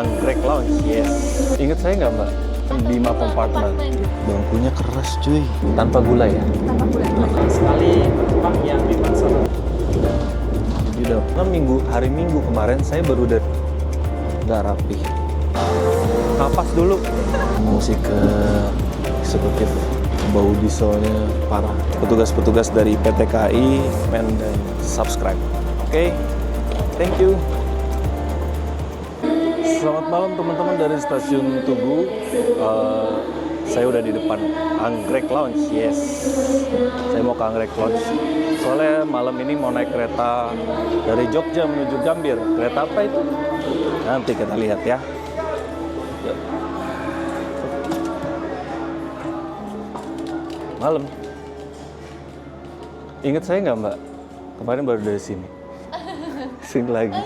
Anggrek Lounge, yes. Ingat saya nggak mbak? Bima Compartment. Bangkunya keras cuy. Tanpa gula ya? Tanpa gula. Sekali penumpang yang dimasak. Jadi udah hari Minggu kemarin saya baru dari nggak rapi. Napas dulu. Musik eksekutif, bau dieselnya parah. Petugas-petugas dari PT KAI men dan subscribe. Oke, thank you. Selamat malam teman-teman dari stasiun Tugu. Saya udah di depan Anggrek Lounge, yes. Saya mau ke Anggrek Lounge. Soalnya malam ini mau naik kereta dari Jogja menuju Gambir. Kereta apa itu? Nanti kita lihat ya. Yuk. Malam. Ingat saya nggak mbak? Kemarin baru dari sini. Sini lagi.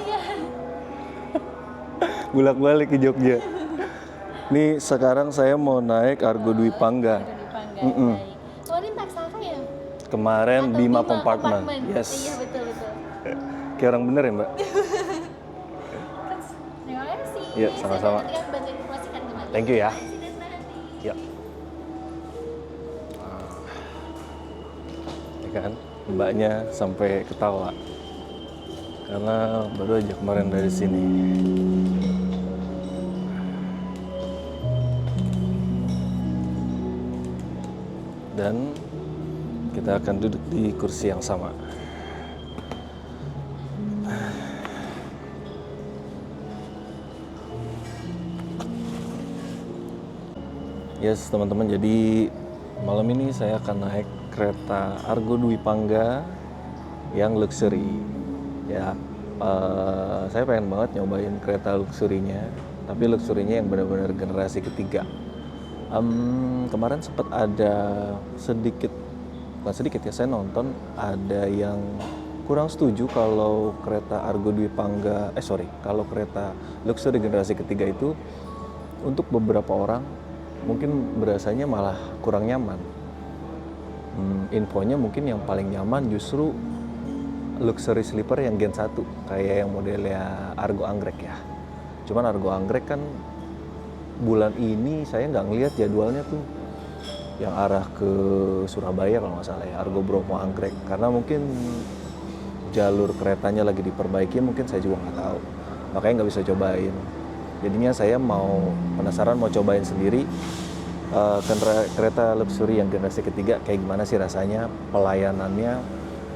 Bulak-balik ke Jogja. Nih sekarang saya mau naik Argo Dwi Pangga. Kemarin Taksaka ya? Kemarin Atau Bima Compartment. Yes. Iya betul. Kayak orang bener ya mbak? Terima kasih. Iya, sama-sama. Nanti kan bantu informasikan kembali. Thank you ya. Presiden nanti. Ya. Ya kan, mbaknya sampai ketawa. Karena baru aja kemarin dari sini. Dan kita akan duduk di kursi yang sama. Yes teman-teman, jadi malam ini saya akan naik kereta Argo Dwi Pangga yang luxury. Ya, saya pengen banget nyobain kereta luxury-nya, tapi luxury-nya yang benar-benar generasi ketiga. Kemarin sempat ada bukan sedikit ya, saya nonton ada yang kurang setuju kalau kereta Argo Dwi Pangga, kalau kereta luxury generasi ketiga itu untuk beberapa orang mungkin berasanya malah kurang nyaman. Infonya mungkin yang paling nyaman justru luxury sleeper yang Gen 1, kayak yang modelnya Argo Anggrek ya. Cuman Argo Anggrek kan bulan ini saya nggak ngelihat jadwalnya tuh yang arah ke Surabaya kalau nggak salah ya, Argo Bromo Anggrek, karena mungkin jalur keretanya lagi diperbaiki, mungkin saya juga nggak tahu, makanya nggak bisa cobain. Jadinya saya penasaran mau cobain sendiri kereta luxury yang generasi ketiga, kayak gimana sih rasanya, pelayanannya,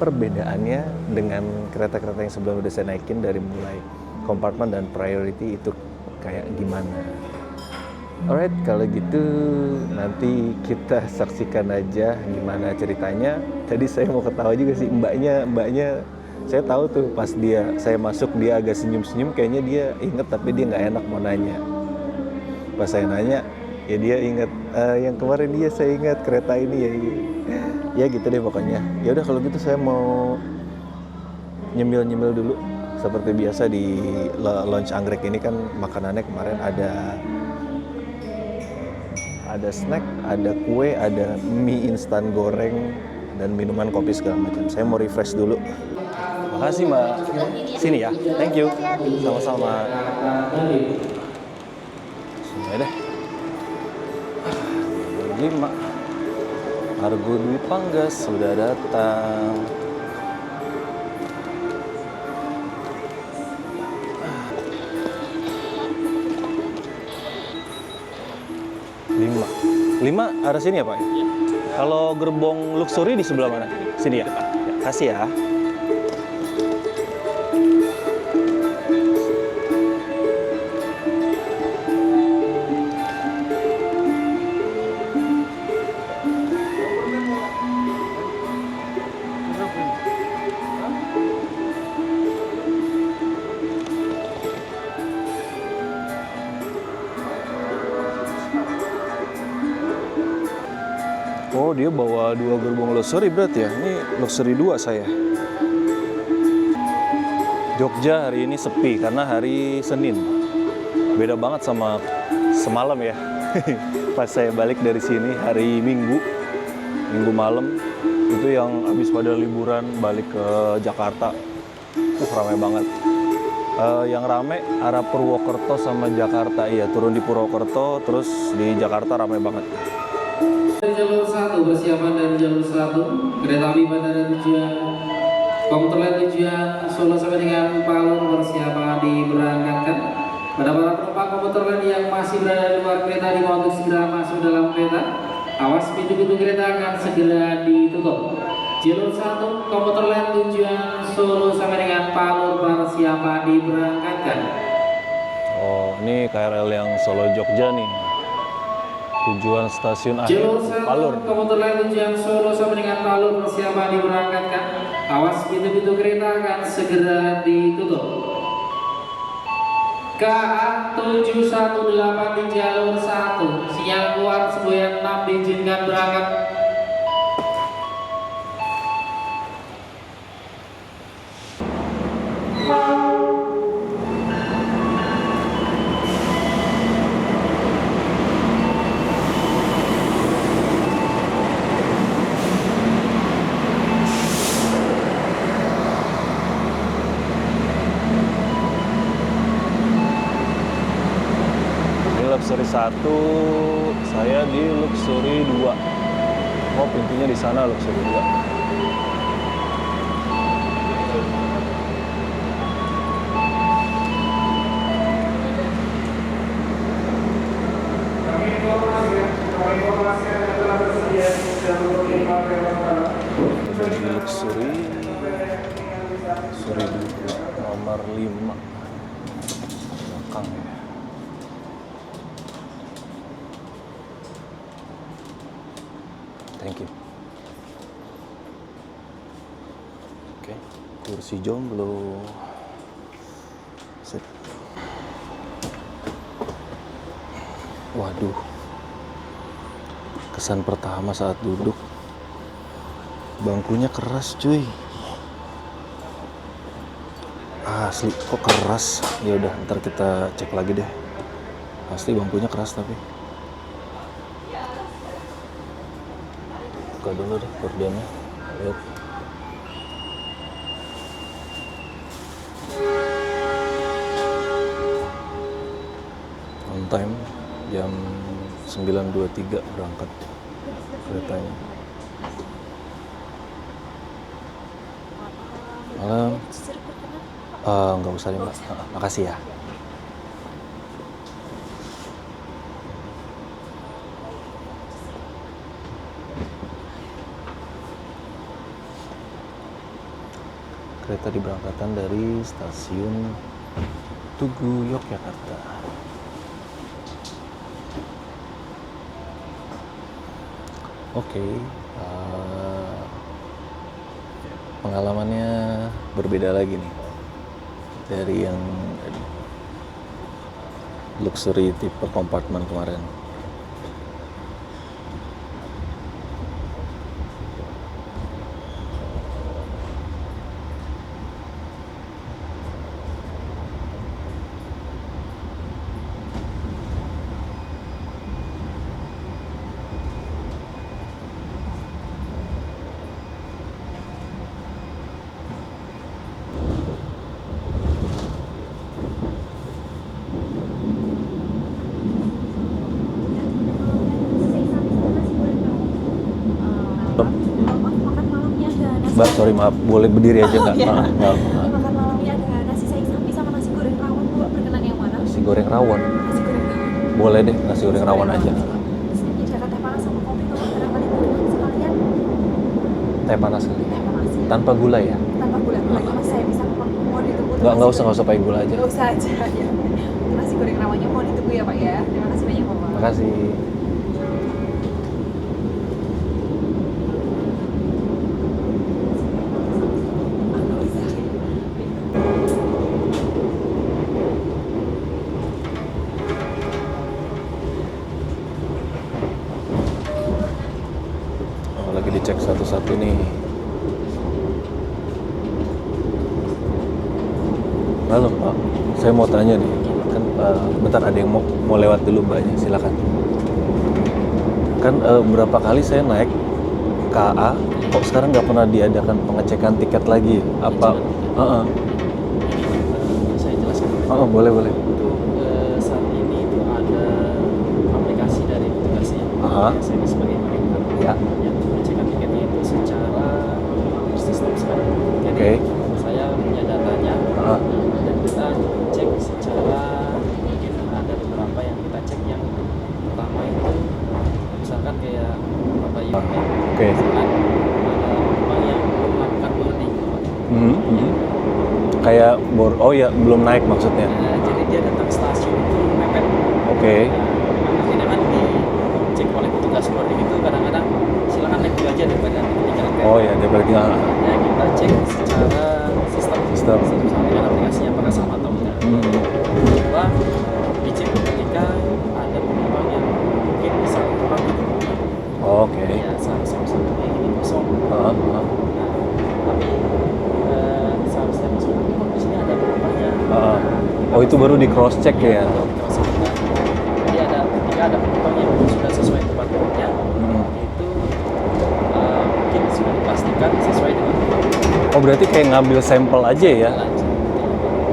perbedaannya dengan kereta-kereta yang sebelumnya udah saya naikin dari mulai kompartmen dan priority itu kayak gimana. Alright, kalau gitu nanti kita saksikan aja gimana ceritanya. Tadi saya mau ketawa juga sih, mbaknya saya tahu tuh pas saya masuk dia agak senyum-senyum, kayaknya dia inget tapi dia nggak enak mau nanya. Pas saya nanya, ya dia inget, yang kemarin saya ingat kereta ini ya gitu deh pokoknya. Ya udah kalau gitu saya mau nyemil-nyemil dulu. Seperti biasa di Lounge Anggrek ini kan makanannya kemarin ada snack, ada kue, ada mie instan goreng, dan minuman kopi segala macam. Saya mau refresh dulu. Makasih mbak. Sini ya, thank you. Sama-sama. Sini deh. 5. Argo Dwi Pangga sudah datang. Lima arah sini ya Pak? Ya. Kalau gerbong luxury di sebelah mana? Sini ya? Kasih ya. Oh, dia bawa 2 gerbong luxury berarti ya. Ini luxury 2 saya. Jogja hari ini sepi karena hari Senin. Beda banget sama semalam ya. Pas saya balik dari sini hari Minggu malam, itu yang habis pada liburan balik ke Jakarta. Ramai banget. Yang rame arah Purwokerto sama Jakarta. Iya, turun di Purwokerto, terus di Jakarta rame banget. Jalur 1 persiapan dari jalur 1 kereta api bandara tujuan komuter lain tujuan Solo sampai dengan Palu persiapan diberangkatkan. Pada para penumpang komuter lain yang masih berada di luar kereta diminta untuk segera masuk dalam kereta. Awas pintu-pintu kereta akan segera ditutup. Jalur 1 komuter lain tujuan Solo sampai dengan Palu persiapan diberangkatkan. Oh, ini KRL yang Solo Jogja nih. Tujuan stasiun akhir Jalur 1 Palur. komuter lain tujuan Solo sampai dengan Palu persiapan diberangkatkan. Awas pintu-pintu kereta akan segera ditutup. KA 718 di jalur 1 sinyal keluar semboyan 6 diizinkan berangkat. Ini Luxury 1, saya di Luxury 2. Oh, pintunya di sana Luxury 2. Udah di Luxury 2 nomor 5 belakang ya. Thank you. Oke, kursi jomblo. Sip. Waduh. Kesan pertama saat duduk, bangkunya keras cuy. Asli kok keras. Ya udah, ntar kita cek lagi deh. Pasti bangkunya keras tapi. Buka dulu deh gordennya. Lihat. On time jam 9.23 berangkat keretanya. Malam. Nggak usah nih Mbak. Makasih ya. Kereta diberangkatkan dari stasiun Tugu, Yogyakarta. Oke, pengalamannya berbeda lagi nih dari yang luxury tipe kompartemen kemarin. Makan malamnya ada nasi. Mbak, sorry maaf, boleh berdiri aja nggak? iya. Nggak. Makan malamnya ada nasi sayur sapi sama nasi goreng rawon. Mbak berkenan yang mana? Nasi goreng rawon. Nasi goreng rawon. Boleh deh, nasi goreng rawon aja. Terus menyediakan teh panas sama kopi kalau barangkali teman sekalian. Teh panas kali. Teh panas ya. Tanpa gula ya? Tanpa gula. Mas saya bisa mau ditunggu. Nggak usah pakai gula aja. Nggak usah aja ya. Nasi goreng rawonnya mau ditunggu ya Pak ya. Terima kasih banyak Bapak. Makasih. Oh, lagi dicek satu-satu nih. Halo Pak, saya mau tanya nih. Kan bentar ada yang mau lewat dulu Mbaknya, silakan. Kan berapa kali saya naik KA, kok sekarang nggak pernah diadakan pengecekan tiket lagi? Apa? Saya jelaskan Oh, boleh boleh. Untuk saat ini itu ada aplikasi dari petugasnya Aha. biasanya sebagai mereka Ya. yang pengecekan tiketnya itu secara sistem sekarang. Jadi Oke. saya punya datanya Aha. dan kita cek secara mungkin ada beberapa yang kita cek yang pertama itu misalkan kayak Bapak Ibu ya, Oke. misalkan ada penumpang yang belum melakukan boarding. Kayak oh ya belum naik maksudnya. Jadi dia datang stasiun itu mepet. Oke. Akhirnya kan dicek oleh petugas boarding itu kadang-kadang silakan naik dulu aja daripada nanti ketinggalan kereta. Oh ya dia berarti Ya kita cek secara sistem Sistem. sama dengan aplikasinya apakah sama atau tidak. Kedua dicek ketika ada penumpang yang mungkin bisa kurang gitu. Oke. Ya seharusnya kayak gini kosong. Heeh. Nah, tapi seharusnya kosong tapi kok di sini ada penumpangnya. Heeh. Oh itu baru di cross check ya. Jadi ketika ada penumpang yang sudah sesuai tempat duduknya, itu mungkin sudah dipastikan sesuai dengan tempat duduk. Oh berarti kayak ngambil sampel aja ya.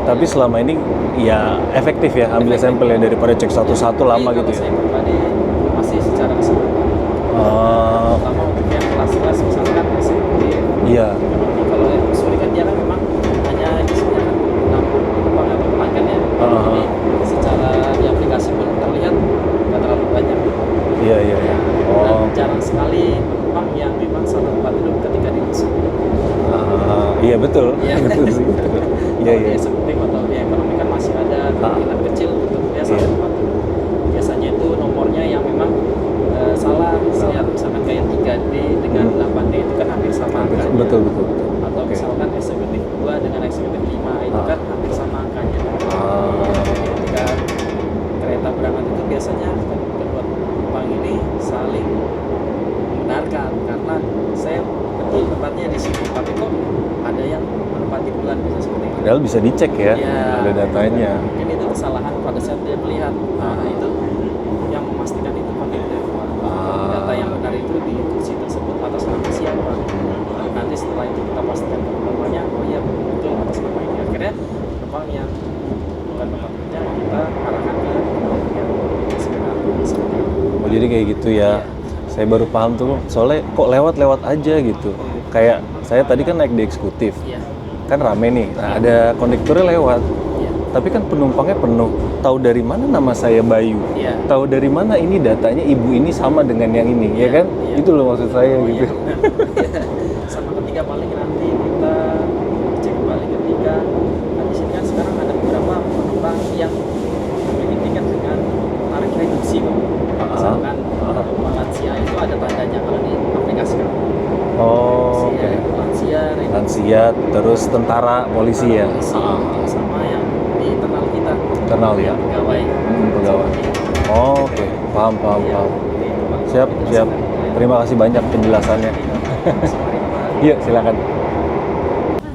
Tapi selama ini ya efektif ya ambil sampel ya daripada cek satu-satu lama gitu ya. Saya pribadi masih secara keseluruhan. Pertama untuk yang kelas-kelas misalkan eksekutif, Iya. kalau yang kesulitan dia kan memang hanya isinya kan 60 penumpang atau pelanggan ya. Jadi secara di aplikasi pun terlihat nggak terlalu banyak. Iya iya. Iya. Dan jarang sekali penumpang yang memang salah tempat duduk ketika di bus. Iya betul. Iya. Betul sih. Iya Kalau iya. di eksekutif atau di ekonomi kan masih ada kemungkinan kecil untuk dia salah Iya. tempat duduk. Biasanya itu nomornya yang memang salah, lihat misalkan kayak 3D dengan 8D itu kan hampir sama angkanya. Betul betul. Atau Oke. misalkan eksekutif 2 dengan eksekutif 5 itu kan hampir sama angkanya. Jadi ketika kereta berangkat itu biasanya kedua penumpang ini saling membenarkan karena saya betul tempatnya di sini, tapi kok ada yang menempati bulan bisa seperti itu. Padahal bisa dicek ya. Ya, Ada datanya. mungkin itu kesalahan pada saat dia melihat. Nah, itu yang memastikan itu pakai data yang benar itu di kursi tersebut atas nama siapa. Nanti setelah itu kita pastikan penumpangnya, oh iya betul atas nama ini. Akhirnya penumpang yang bukan tempatnya kita arahkan ke yang sebenarnya seperti itu. Oh jadi kayak gitu ya. Saya baru paham tuh soalnya kok lewat-lewat aja gitu. Kayak saya tadi kan naik di eksekutif. Iya. Kan rame nih. Nah, ada kondekturnya lewat. Iya. Tapi kan penumpangnya penuh. Tahu dari mana nama saya Bayu? Iya. Tahu dari mana ini datanya ibu ini sama dengan yang ini, ya Iya, kan? iya. Itu loh maksud saya Oh, gitu. iya, benar. Sama ketiga paling nanti kita cek kembali ketika di sini kan sekarang ada beberapa penumpang yang memiliki tiket dengan tarif reduksi Bang. Misalkan penumpang lansia itu ada tandanya kalau di aplikasi kan. Oh, oke. Lansia, reduksi. Lansia, terus tentara, polisi ya. Polisi, sama yang di internal kita. Kenal ya. Pegawai. Pegawai. Oh, oke. Paham, paham, Iya, paham. jadi itu, Bang. Siap, Itu siap. sebenarnya. Terima kasih banyak penjelasannya. Mari, Pak. Iya, silakan. Nah,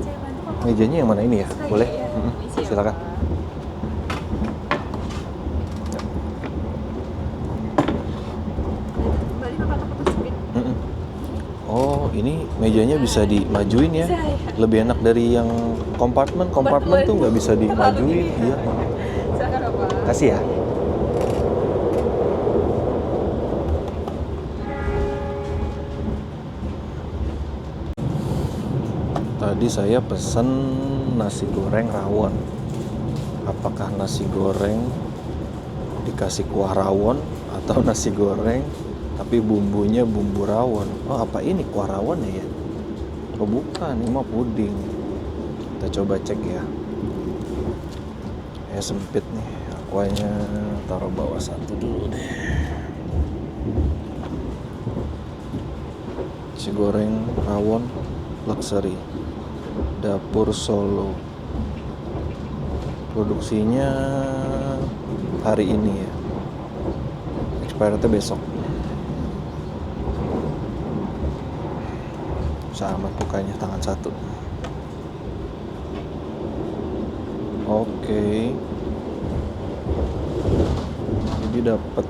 saya bantu Pak. Mejanya yang mana ini ya? Sekali, Boleh? ya. Permisi ya, Silakan. Pak. Kembali Pak, takut tersepit. Oh, ini mejanya bisa dimajuin ya? Bisa, ya. Lebih enak dari yang kompartemen. Kompartemen tuh nggak bisa dimajuin. Iya. Silakan Bapak. Kasih ya. Tadi saya pesen nasi goreng rawon. Apakah nasi goreng dikasih kuah rawon atau nasi goreng tapi bumbunya bumbu rawon? Oh, apa ini kuah rawon ya? Oh, bukan, ini mah puding. Kita coba cek ya. Sempit nih, akuanya taruh bawah satu dulu deh. Nasi goreng rawon luxury Dapur Solo. Produksinya hari ini ya. Expirednya besok. Sama bukanya tangan satu. Oke. Jadi dapat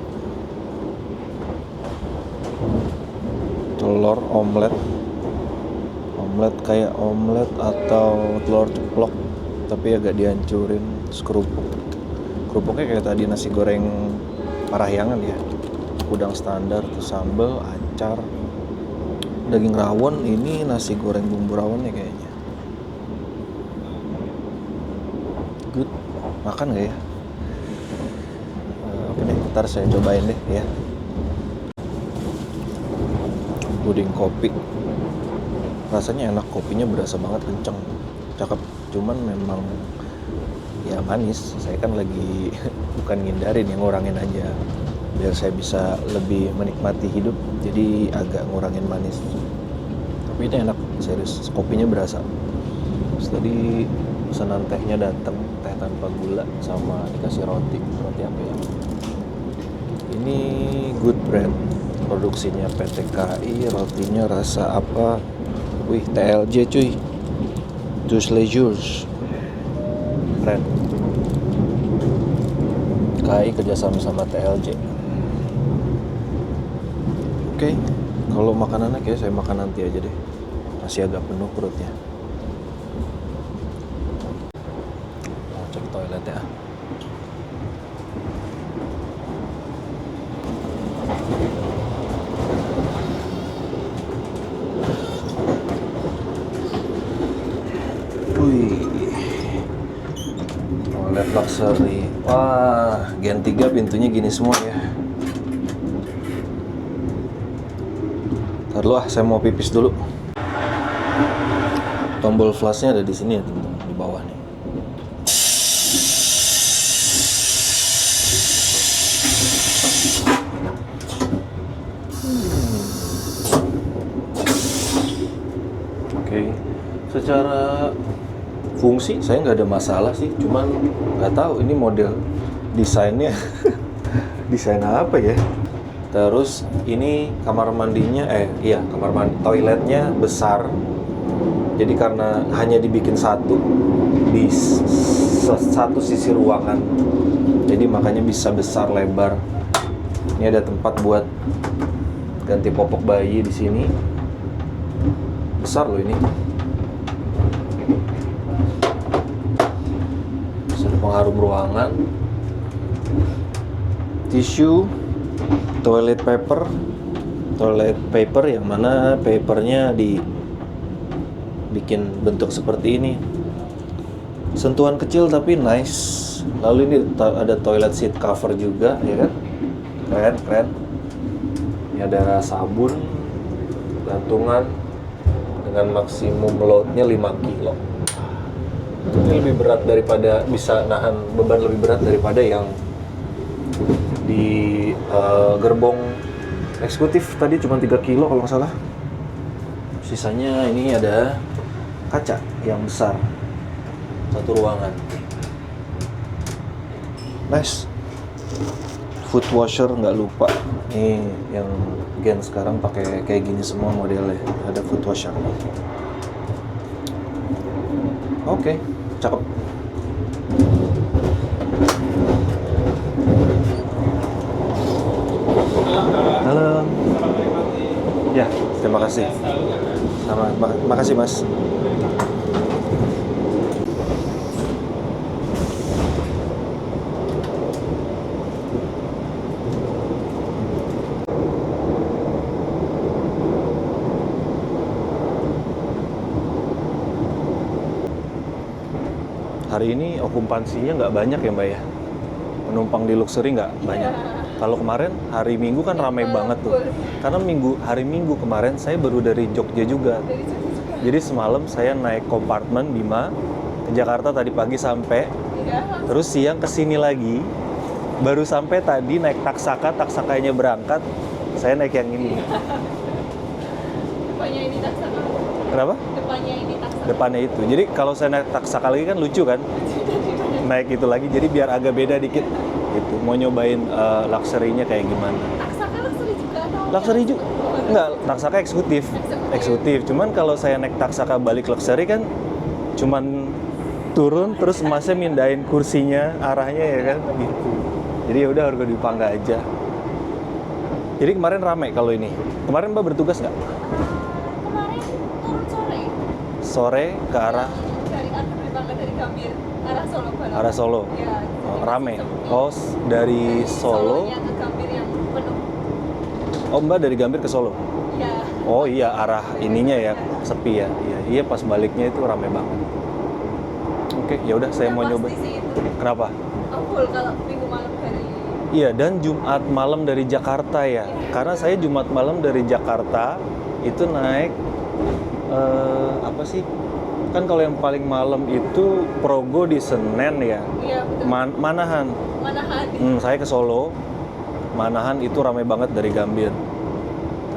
telur omelet kayak omelet atau telur ceplok tapi agak dihancurin Terus kerupuknya kayak tadi nasi goreng Parahyangan ya, udang standar, terus sambal, acar, daging rawon. Ini nasi goreng bumbu rawonnya kayaknya. Good, makan nggak ya? Oke deh, ntar saya cobain deh ya. Puding kopi, rasanya enak, kopinya berasa banget kenceng, cakep. Cuman memang ya manis. Saya kan lagi bukan ngindarin, yang ngurangin aja biar saya bisa lebih menikmati hidup, jadi agak ngurangin manis. Tapi ini enak, serius, kopinya berasa. Terus tadi pesanan tehnya datang, teh tanpa gula sama dikasih roti apa ya? Ini Good Bread, produksinya PT KI, rotinya rasa apa? Wih, TLJ cuy, Tous les jours, keren. KI kerjasama sama TLJ. Oke, kalau makanannya kayak saya makan nanti aja deh, masih agak penuh perutnya. Mau cek toilet ya. Wih, toilet luxury. Wah, Gen 3 pintunya gini semua ya. Ntar dulu saya mau pipis dulu. Tombol flashnya ada di sini ya teman-teman, di bawah nih. Oke, secara fungsi saya nggak ada masalah sih, cuman nggak tahu ini model desainnya desain apa ya. Terus ini kamar mandinya, kamar mandi, toiletnya besar. Jadi karena hanya dibikin satu di satu sisi ruangan, jadi makanya bisa besar lebar. Ini ada tempat buat ganti popok bayi di sini. Besar loh ini. Bisa pengharum ruangan. Tisu, toilet paper yang mana papernya dibikin bentuk seperti ini. Sentuhan kecil tapi nice. Lalu ini ada toilet seat cover juga, ya kan? Keren. Ini ada sabun gantungan dengan maksimum loadnya 5 kilo. Ini lebih berat daripada, bisa nahan beban lebih berat daripada yang di gerbong eksekutif tadi, cuma 3 kilo kalau nggak salah. Sisanya ini ada kaca yang besar, satu ruangan. Nice. Foot washer nggak lupa. Ini yang Gen sekarang pakai kayak gini semua modelnya. Ada foot washer. Oke, cakep. Halo. Ya, terima kasih. Makasih Mas. Hari ini okupansinya nggak banyak ya Mbak ya? Penumpang di luxury nggak banyak. Kalau kemarin hari Minggu kan ramai banget tuh. Karena hari Minggu kemarin saya baru dari Jogja juga. Jadi semalam saya naik kompartemen Bima ke Jakarta tadi pagi sampai. Terus siang kesini lagi. Baru sampai tadi naik taksakanya berangkat. Saya naik yang ini. Depannya ini taksaka. Kenapa? Depannya ini taksaka. Depannya itu. Jadi kalau saya naik taksaka lagi kan lucu kan? Naik itu lagi. Jadi biar agak beda dikit. Gitu. Mau nyobain luxury-nya kayak gimana? Taksaka luxury juga atau? Luxury juga? Enggak, taksaka eksekutif. Eksekutif. Cuman kalau saya naik taksaka balik luxury kan cuman turun terus Masnya mindahin kursinya, arahnya ya kan gitu. Jadi ya udah harga dipangga aja. Jadi kemarin ramai kalau ini. Kemarin Mbak bertugas nggak? Kemarin turun sore. Sore ke arah Dari Bangka dari Gambir. arah Solo balapan. Arah Solo. Iya. Oh, rame. Oh, dari Solo. Solonya ke Gambir yang penuh. Oh, Mbak dari Gambir ke Solo. Iya. Oh iya, arah ininya ya sepi ya. Iya, iya pas baliknya itu rame banget. Oke, ya udah saya mau nyoba. Pasti sih itu. Kenapa? Full kalau minggu malam dari. Iya, dan Jumat malam dari Jakarta ya. Karena saya Jumat malam dari Jakarta itu naik apa sih? Kan kalau yang paling malam itu Progo di Senen ya. Iya betul. Manahan. Manahan. Saya ke Solo. Manahan itu ramai banget dari Gambir.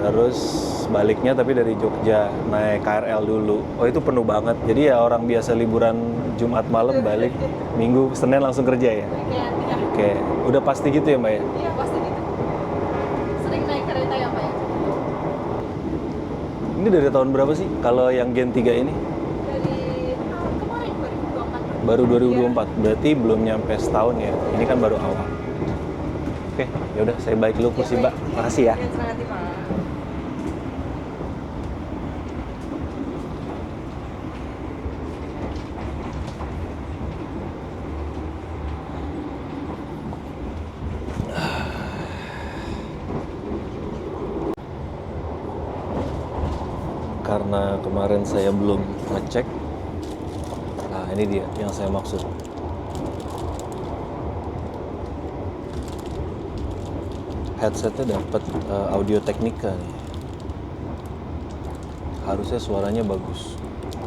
Terus baliknya tapi dari Jogja naik KRL dulu. Oh itu penuh banget. Jadi ya orang biasa liburan Jumat malam balik Minggu Senin langsung kerja ya. Iya. Oke, udah pasti gitu ya Mbak ya? Iya pasti gitu. Sering naik kereta ya Pak ya? Ini dari tahun berapa sih kalau yang Gen 3 ini? Dari tahun kemarin 2024. Baru 2024. Iya. Berarti belum nyampe setahun ya. Ini kan baru awal. Oke, ya udah saya balik dulu kursi Mbak. Makasih ya. Iya, senang hati Pak. Karena kemarin saya belum ngecek. Nah, ini dia yang saya maksud. Headsetnya dapat Audio Technica nih. Harusnya suaranya bagus,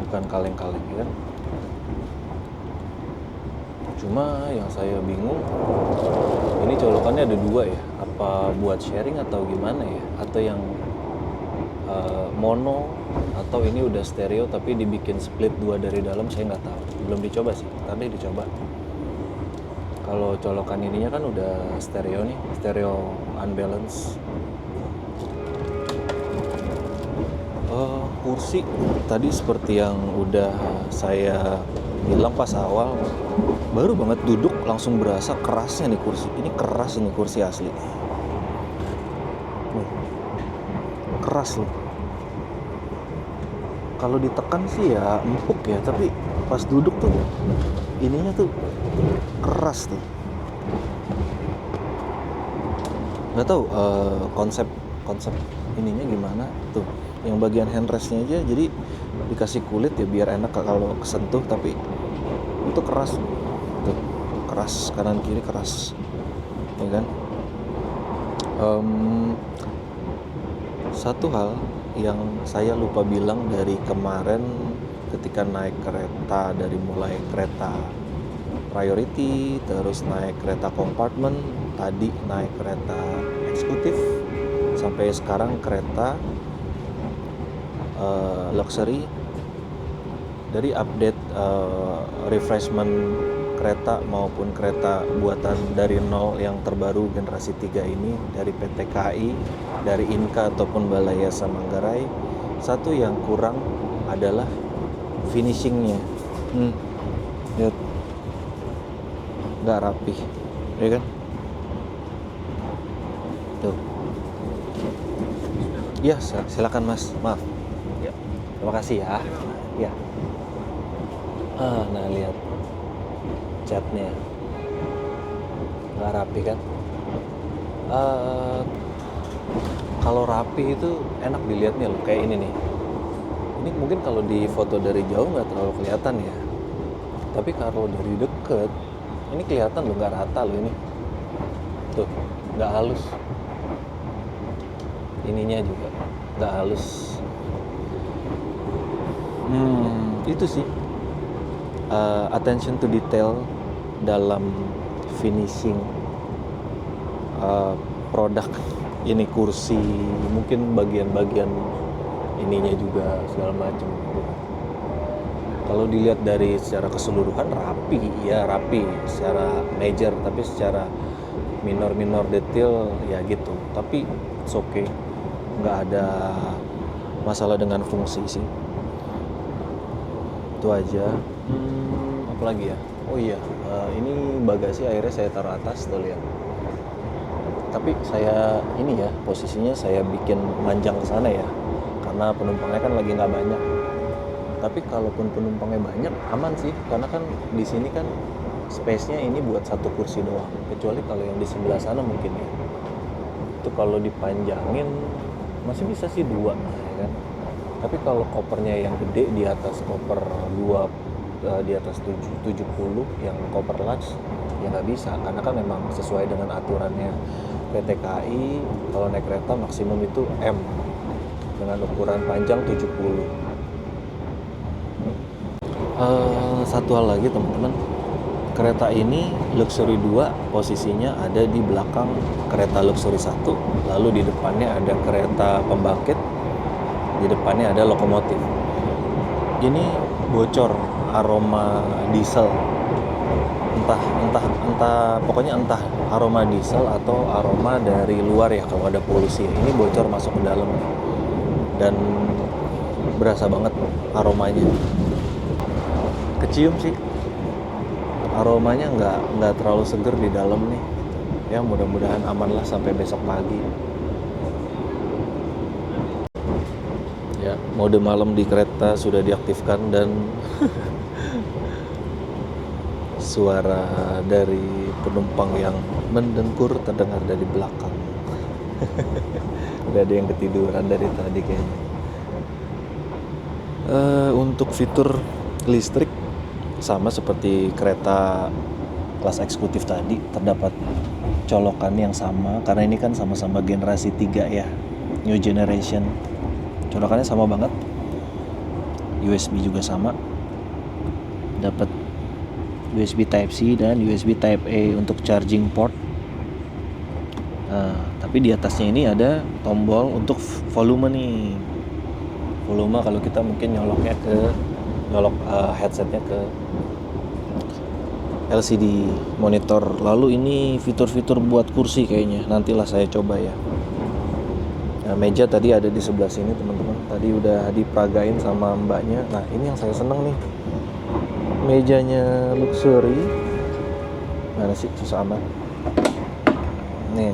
bukan kaleng-kaleng ya kan. Cuma yang saya bingung, ini colokannya ada dua ya. Apa buat sharing atau gimana ya? Atau yang mono atau ini udah stereo tapi dibikin split dua dari dalam, saya nggak tahu, belum dicoba sih, tadi dicoba. Kalau colokan ininya kan udah stereo nih, stereo unbalance. Kursi tadi seperti yang udah saya bilang pas awal, baru banget duduk langsung berasa kerasnya nih kursi. Ini keras ini kursi asli. Nih, keras loh. Kalau ditekan sih ya empuk ya, tapi pas duduk tuh ininya tuh keras tuh. Nggak tahu konsep ininya gimana tuh. Yang bagian handrestnya aja jadi dikasih kulit ya biar enak kalau kesentuh, tapi itu keras tuh, keras kanan kiri keras ya kan. Satu hal yang saya lupa bilang dari kemarin ketika naik kereta, dari mulai kereta priority, terus naik kereta compartment, tadi naik kereta eksekutif, sampai sekarang kereta luxury. Dari update refreshment kereta maupun kereta buatan dari nol yang terbaru generasi 3 ini dari PT KAI, dari Inka ataupun Balai Yasa Manggarai, satu yang kurang adalah finishingnya. Lihat, nggak rapih, ya kan? Tuh. Ya, silakan Mas, maaf. Ya, terima kasih ya. Ya. Nah lihat catnya, nggak rapi kan? Kalau rapi itu enak dilihatnya loh, kayak ini nih. Ini mungkin kalau di foto dari jauh nggak terlalu kelihatan ya, tapi kalau dari deket ini kelihatan loh, nggak rata loh ini. Tuh, nggak halus. Ininya juga nggak halus. Itu sih attention to detail dalam finishing produk ini, kursi, mungkin bagian-bagian ininya juga segala macam. Kalau dilihat dari secara keseluruhan rapi, ya rapi secara major, tapi secara minor detail ya gitu. Tapi it's okay, nggak ada masalah dengan fungsi sih. Itu aja. Apa lagi ya? Oh iya, ini bagasi akhirnya saya taruh atas tuh, lihat. Tapi saya ini ya, posisinya saya bikin manjang ke sana ya, karena penumpangnya kan lagi nggak banyak. Tapi kalaupun penumpangnya banyak aman sih, karena kan di sini kan space-nya ini buat satu kursi doang. Kecuali kalau yang di sebelah sana mungkin ya. Itu kalau dipanjangin masih bisa sih 2 ya kan. Tapi kalau kopernya yang gede di atas koper 2 di atas 70 yang koper large ya nggak bisa, karena kan memang sesuai dengan aturannya PT KAI kalau naik kereta maksimum itu M dengan ukuran panjang 70. Satu hal lagi teman-teman, kereta ini Luxury 2 posisinya ada di belakang kereta Luxury 1, lalu di depannya ada kereta pembangkit, di depannya ada lokomotif. Ini bocor aroma diesel, pokoknya entah aroma diesel atau aroma dari luar ya kalau ada polusi. Ini bocor masuk ke dalam dan berasa banget aromanya. Kecium sih, aromanya nggak terlalu seger di dalam nih. Ya mudah-mudahan aman lah sampai besok pagi. Ya, mode malam di kereta sudah diaktifkan dan suara dari penumpang yang mendengkur terdengar dari belakang. Udah ada yang ketiduran dari tadi kayaknya. Untuk fitur listrik sama seperti kereta kelas eksekutif tadi, terdapat colokan yang sama karena ini kan sama-sama generasi 3 ya, new generation. Colokannya sama banget, USB juga sama, dapat USB Type C dan USB Type A untuk charging port. Tapi di atasnya ini ada tombol untuk volume nih. Volume kalau kita mungkin nyolok headsetnya ke LCD monitor. Lalu ini fitur-fitur buat kursi kayaknya, nantilah saya coba ya. Nah, meja tadi ada di sebelah sini teman-teman, tadi udah diperagain sama mbaknya. Nah ini yang saya seneng nih, mejanya Luxury. Mana sih, susah amat nih.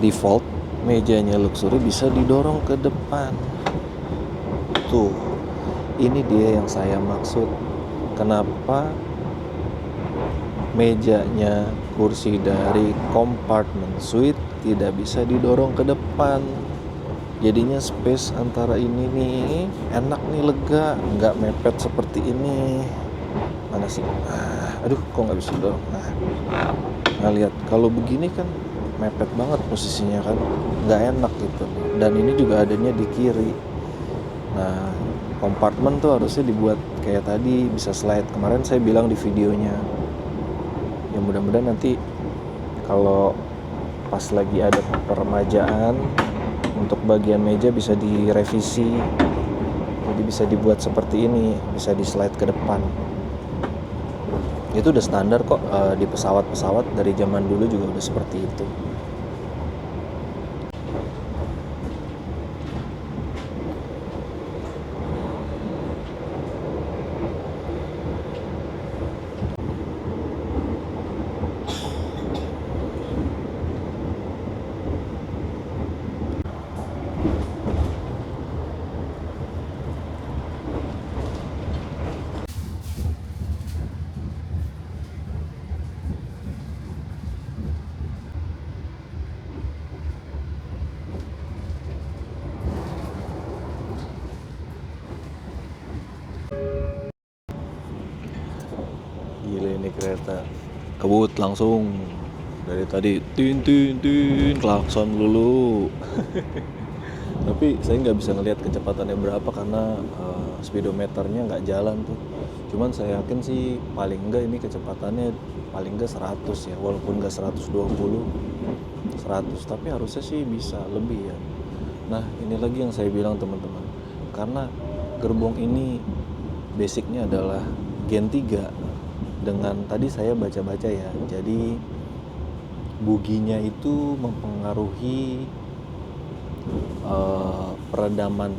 Default mejanya Luxury bisa didorong ke depan. Tuh, ini dia yang saya maksud. Kenapa mejanya kursi dari compartment suite tidak bisa didorong ke depan? Jadinya space antara ini nih enak nih, lega, nggak mepet seperti ini. Mana sih? Aduh, kok nggak bisa didorong? Nah lihat, kalau begini kan mepet banget posisinya kan, nggak enak gitu. Dan ini juga adanya di kiri. Nah, kompartemen tuh harusnya dibuat kayak tadi, bisa slide. Kemarin saya bilang di videonya. Ya mudah-mudahan nanti kalau pas lagi ada peremajaan untuk bagian meja bisa direvisi. Jadi bisa dibuat seperti ini, bisa di slide ke depan. Itu udah standar kok, di pesawat-pesawat dari zaman dulu juga udah seperti itu. Gila ini kereta kebut langsung dari tadi, tin klakson dulu. Tapi saya nggak bisa ngelihat kecepatannya berapa karena speedometernya nggak jalan tuh. Cuman saya yakin sih paling enggak ini kecepatannya paling enggak 100 ya, walaupun nggak 120, 100, tapi harusnya sih bisa lebih ya. Nah ini lagi yang saya bilang teman-teman, karena gerbong ini basicnya adalah Gen 3 dengan tadi saya baca-baca ya, jadi buginya itu mempengaruhi peredaman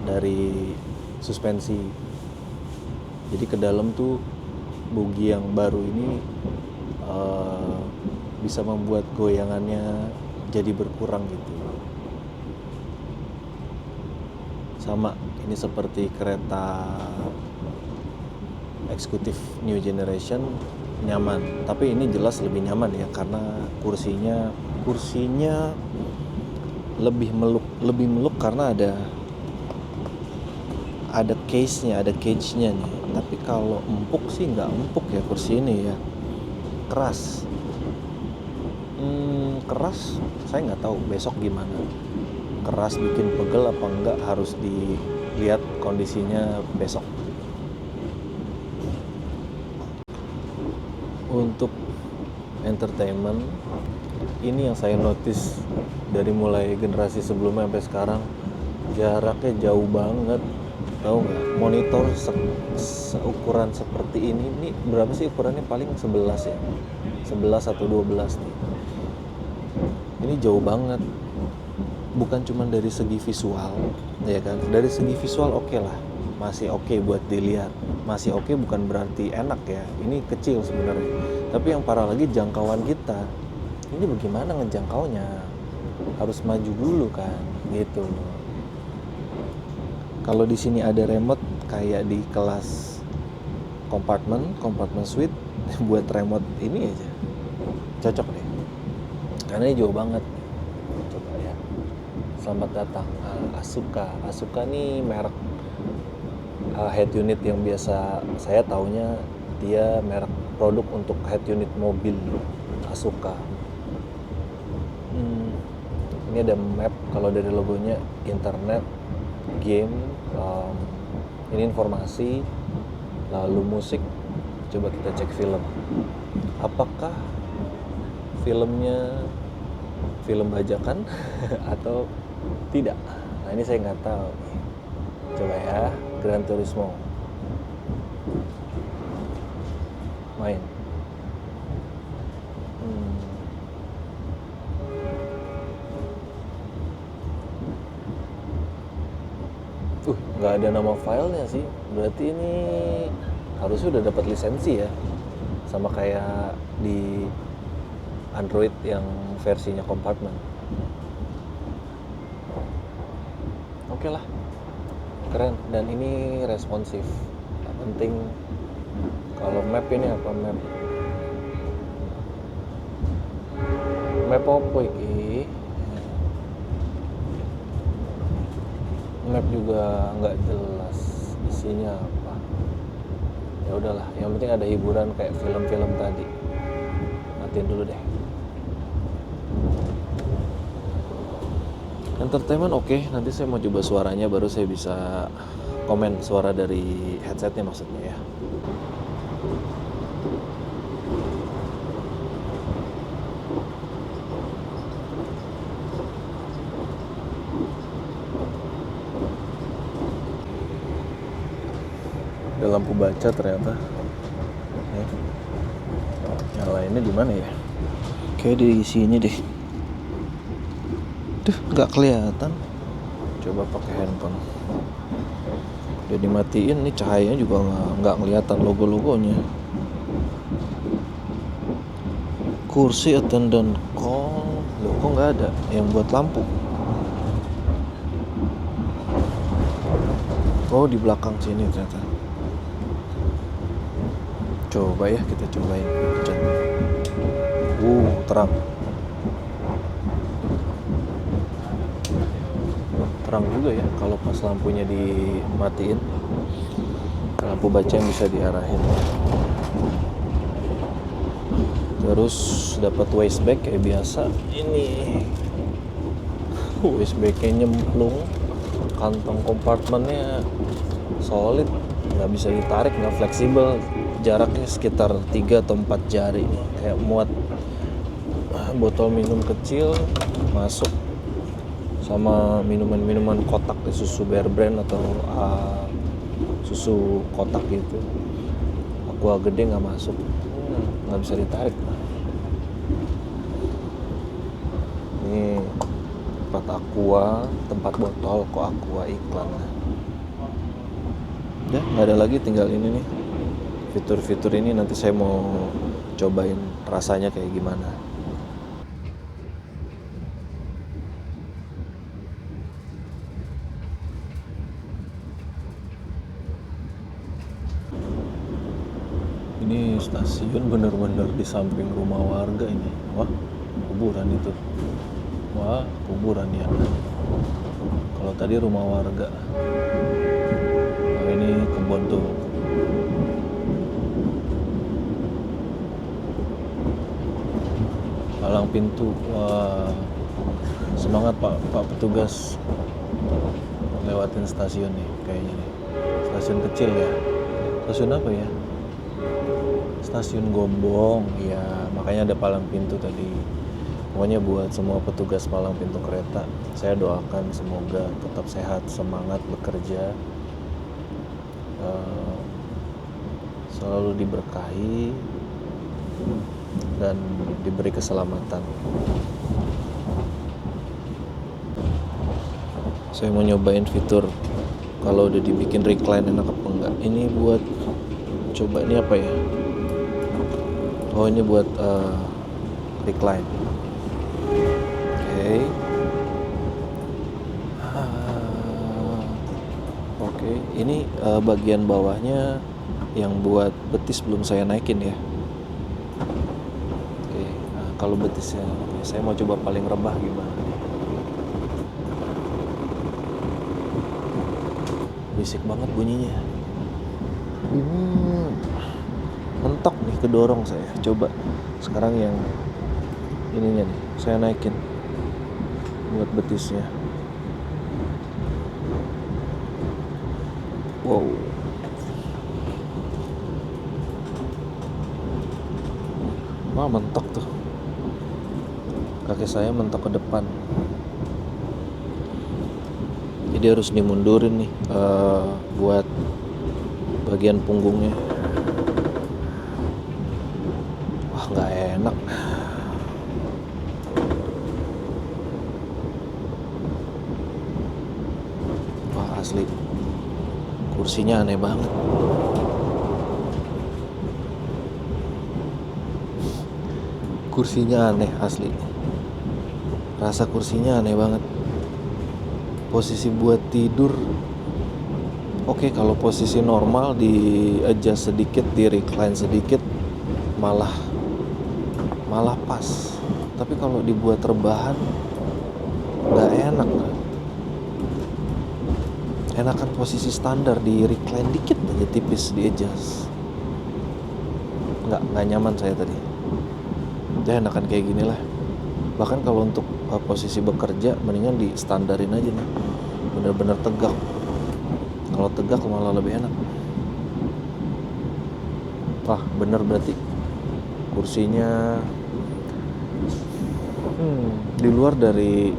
dari suspensi. Jadi ke dalam tuh bugi yang baru ini bisa membuat goyangannya jadi berkurang gitu. sama, ini seperti kereta eksekutif new generation, nyaman. Tapi ini jelas lebih nyaman ya, karena kursinya lebih meluk karena ada case-nya, ada cage-nya nih. Tapi kalau empuk sih nggak empuk ya kursi ini ya. Keras. Keras, saya nggak tahu besok gimana. Keras bikin pegel apa enggak, harus dilihat kondisinya besok. Untuk entertainment, ini yang saya notice dari mulai generasi sebelumnya sampai sekarang, jaraknya jauh banget. Tahu nggak, monitor seukuran seperti ini berapa sih ukurannya? Paling 11 ya, 11 atau 12 nih. Ini jauh banget. Bukan cuma dari segi visual, ya kan? Dari segi visual oke lah, masih oke buat dilihat, masih oke, bukan berarti enak ya. Ini kecil sebenarnya. Tapi yang parah lagi jangkauan kita. Ini bagaimana ngejangkaunya? Harus maju dulu kan, gitu. Kalau di sini ada remote kayak di kelas compartment suite, buat remote ini aja cocok deh. Karena ini jauh banget. Coba ya. Selamat datang Asuka nih merek head unit yang biasa saya taunya dia merek produk untuk head unit mobil, Asuka. Ini ada map, kalau dari logonya internet, game, ini informasi, lalu musik. Coba kita cek film. Apakah filmnya film bajakan atau tidak? Nah ini saya nggak tahu. Coba ya, Gran Turismo. Main. Nggak ada nama filenya sih. Berarti ini harusnya udah dapat lisensi ya. Sama kayak di Android yang versinya compartment. Oke lah, keren. Dan ini responsif. Yang penting kalau map ini apa, map apa iki? Map juga nggak jelas isinya apa. Ya udahlah, yang penting ada hiburan kayak film-film tadi. Matiin dulu deh. Entertainment oke. Nanti saya mau coba suaranya, baru saya bisa komen suara dari headsetnya maksudnya ya. Ada lampu baca ternyata. Nyalainnya di mana ya? Kayak di sini deh. Duh, nggak kelihatan. Coba pakai handphone. Udah dimatiin nih, cahayanya juga nggak kelihatan logo-logonya. Kursi attendant call, loh kok nggak ada yang buat lampu? Oh di belakang sini ternyata. Coba ya, kita cobain. Terang. Terang juga ya kalau pas lampunya dimatiin. Lampu baca yang bisa diarahin. Terus dapat waistbag kayak biasa. Ini waistbagnya nyemplung. Kantong kompartemennya solid, nggak bisa ditarik, nggak fleksibel. Jaraknya sekitar 3 atau 4 jari, kayak muat botol minum kecil masuk sama minuman kotak, susu Bear Brand atau susu kotak gitu. Aqua gede nggak masuk, nggak bisa ditarik. Ini tempat Aqua, tempat botol kok Aqua iklan. Udah nggak ada lagi, tinggal ini nih. Fitur-fitur ini nanti saya mau cobain rasanya kayak gimana. Stasiun bener-bener di samping rumah warga ini. Wah, kuburan itu. Wah, kuburan ya. Kalau tadi rumah warga. Nah, ini kebun tuh. Palang pintu. Wah, semangat Pak petugas lewatin stasiun nih kayaknya nih. Stasiun kecil ya. Stasiun apa ya? Stasiun Gombong. Ya, makanya ada palang pintu tadi. Pokoknya buat semua petugas palang pintu kereta, saya doakan semoga tetap sehat, semangat bekerja, selalu diberkahi dan diberi keselamatan. Saya mau nyobain fitur kalau udah dibikin recline enak apa enggak. Ini buat coba, ini apa ya? Oh, ini buat recline. Oke, ini bagian bawahnya yang buat betis belum saya naikin ya. Oke, nah, kalau betisnya, saya mau coba paling rebah gimana. Berisik banget bunyinya. Mentok nih, kedorong saya. Coba sekarang yang ininya nih, saya naikin buat betisnya. Wow. Wah, mentok tuh. Kaki saya mentok ke depan. Jadi harus dimundurin nih buat bagian punggungnya. Wah, nggak enak. Wah, asli kursinya aneh banget. Kursinya aneh asli. Rasa kursinya aneh banget. Posisi buat tidur oke, kalau posisi normal di adjust sedikit, di recline sedikit malah pas. Tapi kalau dibuat rebahan nggak enak. Enakan posisi standar di recline dikit aja, tipis di adjust. Nggak nyaman saya tadi. Ya enakan kayak gini lah. Bahkan kalau untuk posisi bekerja mendingan di standarin aja nih, bener-bener tegak. Kalau tegak malah lebih enak. Wah, bener berarti kursinya di luar dari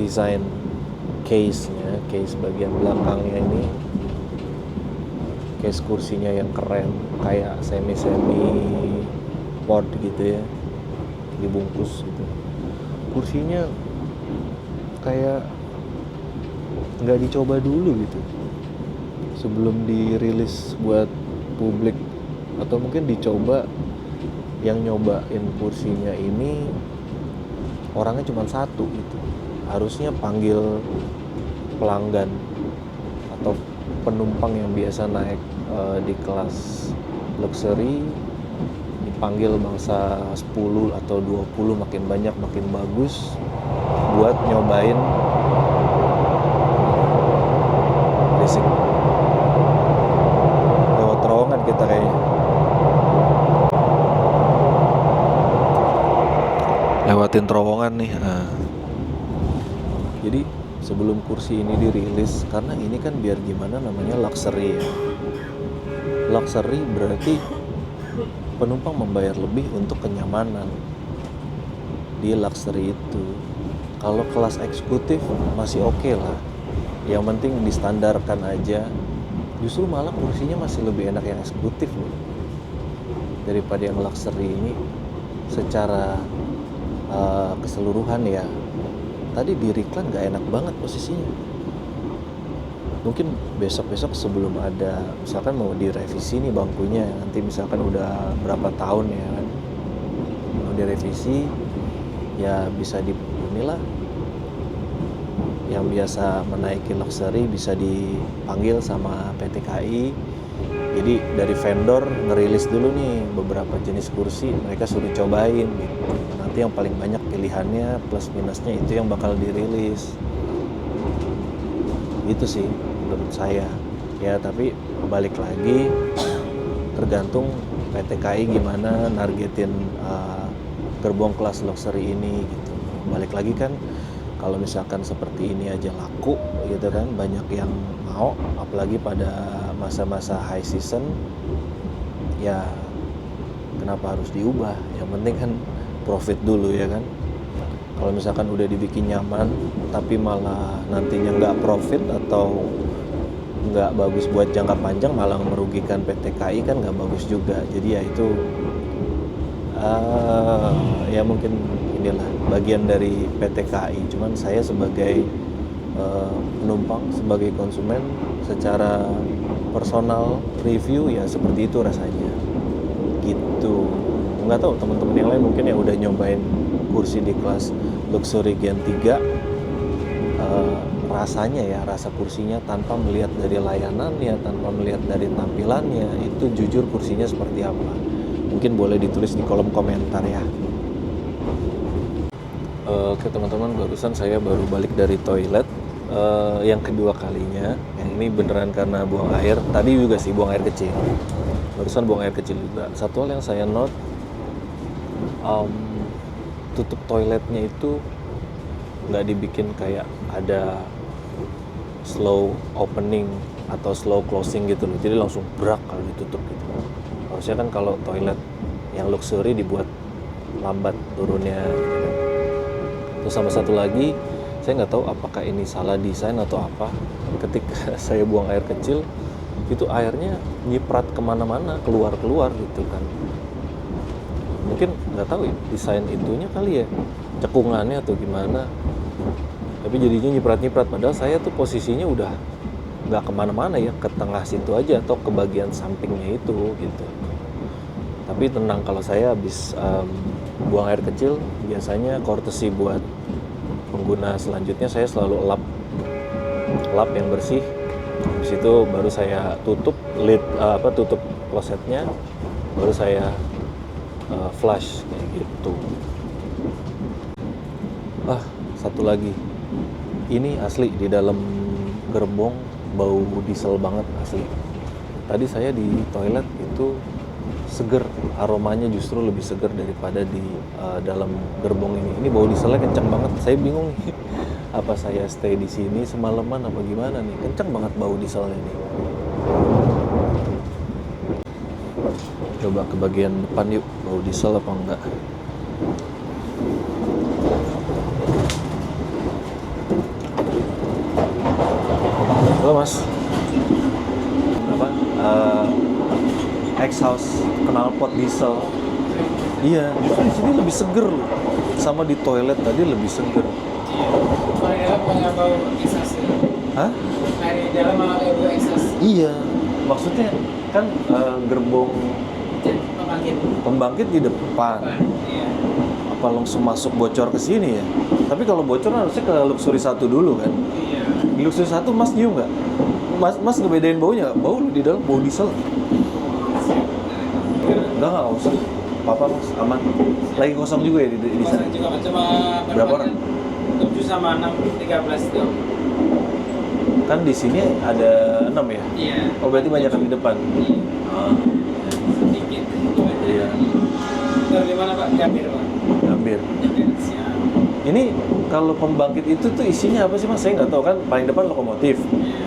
desain case-nya, case bagian belakangnya ini, case kursinya yang keren, kayak semi pod gitu ya, dibungkus gitu. Kursinya kayak nggak dicoba dulu gitu sebelum dirilis buat publik, atau mungkin dicoba, yang nyobain kursinya ini orangnya cuma satu gitu. Harusnya panggil pelanggan atau penumpang yang biasa naik di kelas luxury, dipanggil bangsa 10 atau 20, makin banyak makin bagus, buat nyobain. Berisik. Lewat terowongan kita kayaknya. Lewatin terowongan nih. Nah. Jadi sebelum kursi ini dirilis, karena ini kan biar gimana namanya luxury ya. Luxury berarti penumpang membayar lebih untuk kenyamanan di luxury itu. Kalau kelas eksekutif masih oke lah, yang penting distandarkan aja. Justru malah kursinya masih lebih enak yang eksekutif loh daripada yang luxury ini. Secara keseluruhan ya, tadi di recline gak enak banget posisinya. Mungkin besok-besok sebelum ada, misalkan mau direvisi nih bangkunya, nanti misalkan udah berapa tahun ya kan, mau direvisi ya bisa di inilah, yang biasa menaiki luxury bisa dipanggil sama PT KAI Jadi dari vendor ngerilis dulu nih beberapa jenis kursi, mereka suruh cobain gitu. Nanti yang paling banyak pilihannya plus minusnya itu yang bakal dirilis. Itu sih menurut saya. Ya tapi balik lagi tergantung PT KAI gimana nargetin gerbong kelas luxury ini gitu. Balik lagi kan kalau misalkan seperti ini aja laku gitu kan, banyak yang mau, apalagi pada masa-masa high season, ya kenapa harus diubah? Yang penting kan profit dulu ya kan. Kalau misalkan udah dibikin nyaman tapi malah nantinya nggak profit atau nggak bagus buat jangka panjang, malah merugikan PT KAI kan nggak bagus juga. Jadi ya itu ya mungkin inilah bagian dari PT KAI. Cuman saya sebagai penumpang, sebagai konsumen, secara personal review ya seperti itu rasanya gitu. Nggak tahu teman-teman yang lain mungkin yang udah nyobain kursi di kelas luxury Gen 3, rasanya ya, rasa kursinya tanpa melihat dari layanannya, tanpa melihat dari tampilannya, itu jujur kursinya seperti apa, mungkin boleh ditulis di kolom komentar ya. Oke teman-teman, barusan saya baru balik dari toilet yang kedua kalinya. Yang ini beneran karena buang air. Tadi juga sih buang air kecil. Barusan buang air kecil juga. Satu hal yang saya note, tutup toiletnya itu nggak dibikin kayak ada slow opening atau slow closing gitu loh. Jadi langsung brak kalau ditutup gitu. Harusnya kan kalau toilet yang luxury dibuat lambat turunnya gitu kan. Terus sama satu lagi, saya nggak tahu apakah ini salah desain atau apa, ketika saya buang air kecil itu airnya nyiprat kemana-mana, keluar-keluar gitu kan. Mungkin nggak tahu ya desain itunya kali ya, cekungannya atau gimana, tapi jadinya nyiprat-nyiprat, padahal saya tuh posisinya udah nggak kemana-mana ya, ke tengah situ aja atau ke bagian sampingnya itu gitu. Tapi tenang, kalau saya habis buang air kecil, biasanya courtesy buat pengguna selanjutnya saya selalu lap yang bersih. Habis itu baru saya tutup lid, tutup klosetnya, baru saya flush kayak gitu. Satu lagi, ini asli di dalam gerbong bau diesel banget asli. Tadi saya di toilet itu seger, aromanya justru lebih seger daripada di dalam gerbong ini. Ini bau dieselnya kencang banget. Saya bingung nih, apa saya stay di sini semalaman apa gimana nih? Kencang banget bau dieselnya nih. Coba ke bagian depan yuk, bau diesel apa enggak? Halo mas, apa? Exhaust knalpot diesel. Iya, justru di sini lebih seger loh. Sama di toilet tadi lebih seger. Dari dalam nggak bau exhaust. Hah? Dari dalam malah bau exhaust. Iya, maksudnya kan gerbong pembangkit di depan. Iya. Apa langsung masuk bocor ke sini ya? Tapi kalau bocor harusnya ke luxury 1 dulu kan? Iya. Di luxury 1 mas nyium nggak? Mas ngebedain baunya nggak? Bau di dalam bau diesel. Nggak usah. Apa mas, aman. Lagi kosong juga ya di sana? Kosong juga, cuma berapa orang? 7 sama 6, 13 itu. Kan di sini ada 6 ya? Iya. Oh berarti banyak kan di depan? Iya. Ah, Sedikit. iya. Dari mana Pak? Gambir Pak. Gambir. Gambir, siap. Ini kalau pembangkit itu tuh isinya apa sih mas? Saya nggak tahu, kan paling depan lokomotif,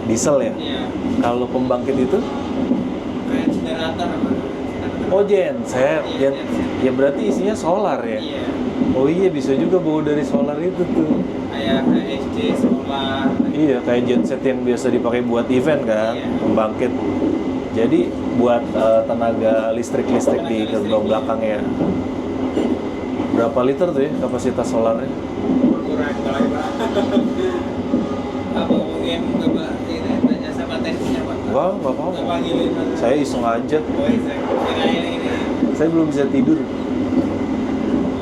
diesel ya. Iya. Kalau pembangkit itu? Kayak generator Pak. Oh genset, Iya, ya berarti isinya solar ya? Iya. Oh iya, bisa juga bau dari solar itu tuh. Kayak HSD, solar. Iya, kayak genset yang biasa dipakai buat event kan, Iya. pembangkit. Jadi buat tenaga listrik di gerbong belakangnya. Berapa liter tuh ya kapasitas solarnya? Kurang kali Pak. Apa mungkin Bapak ini tanya sama teknisnya Pak? Enggak apa-apa. Bapak panggilin Pak. Saya iseng aja. Oh iya, kirain ini. Saya belum bisa tidur.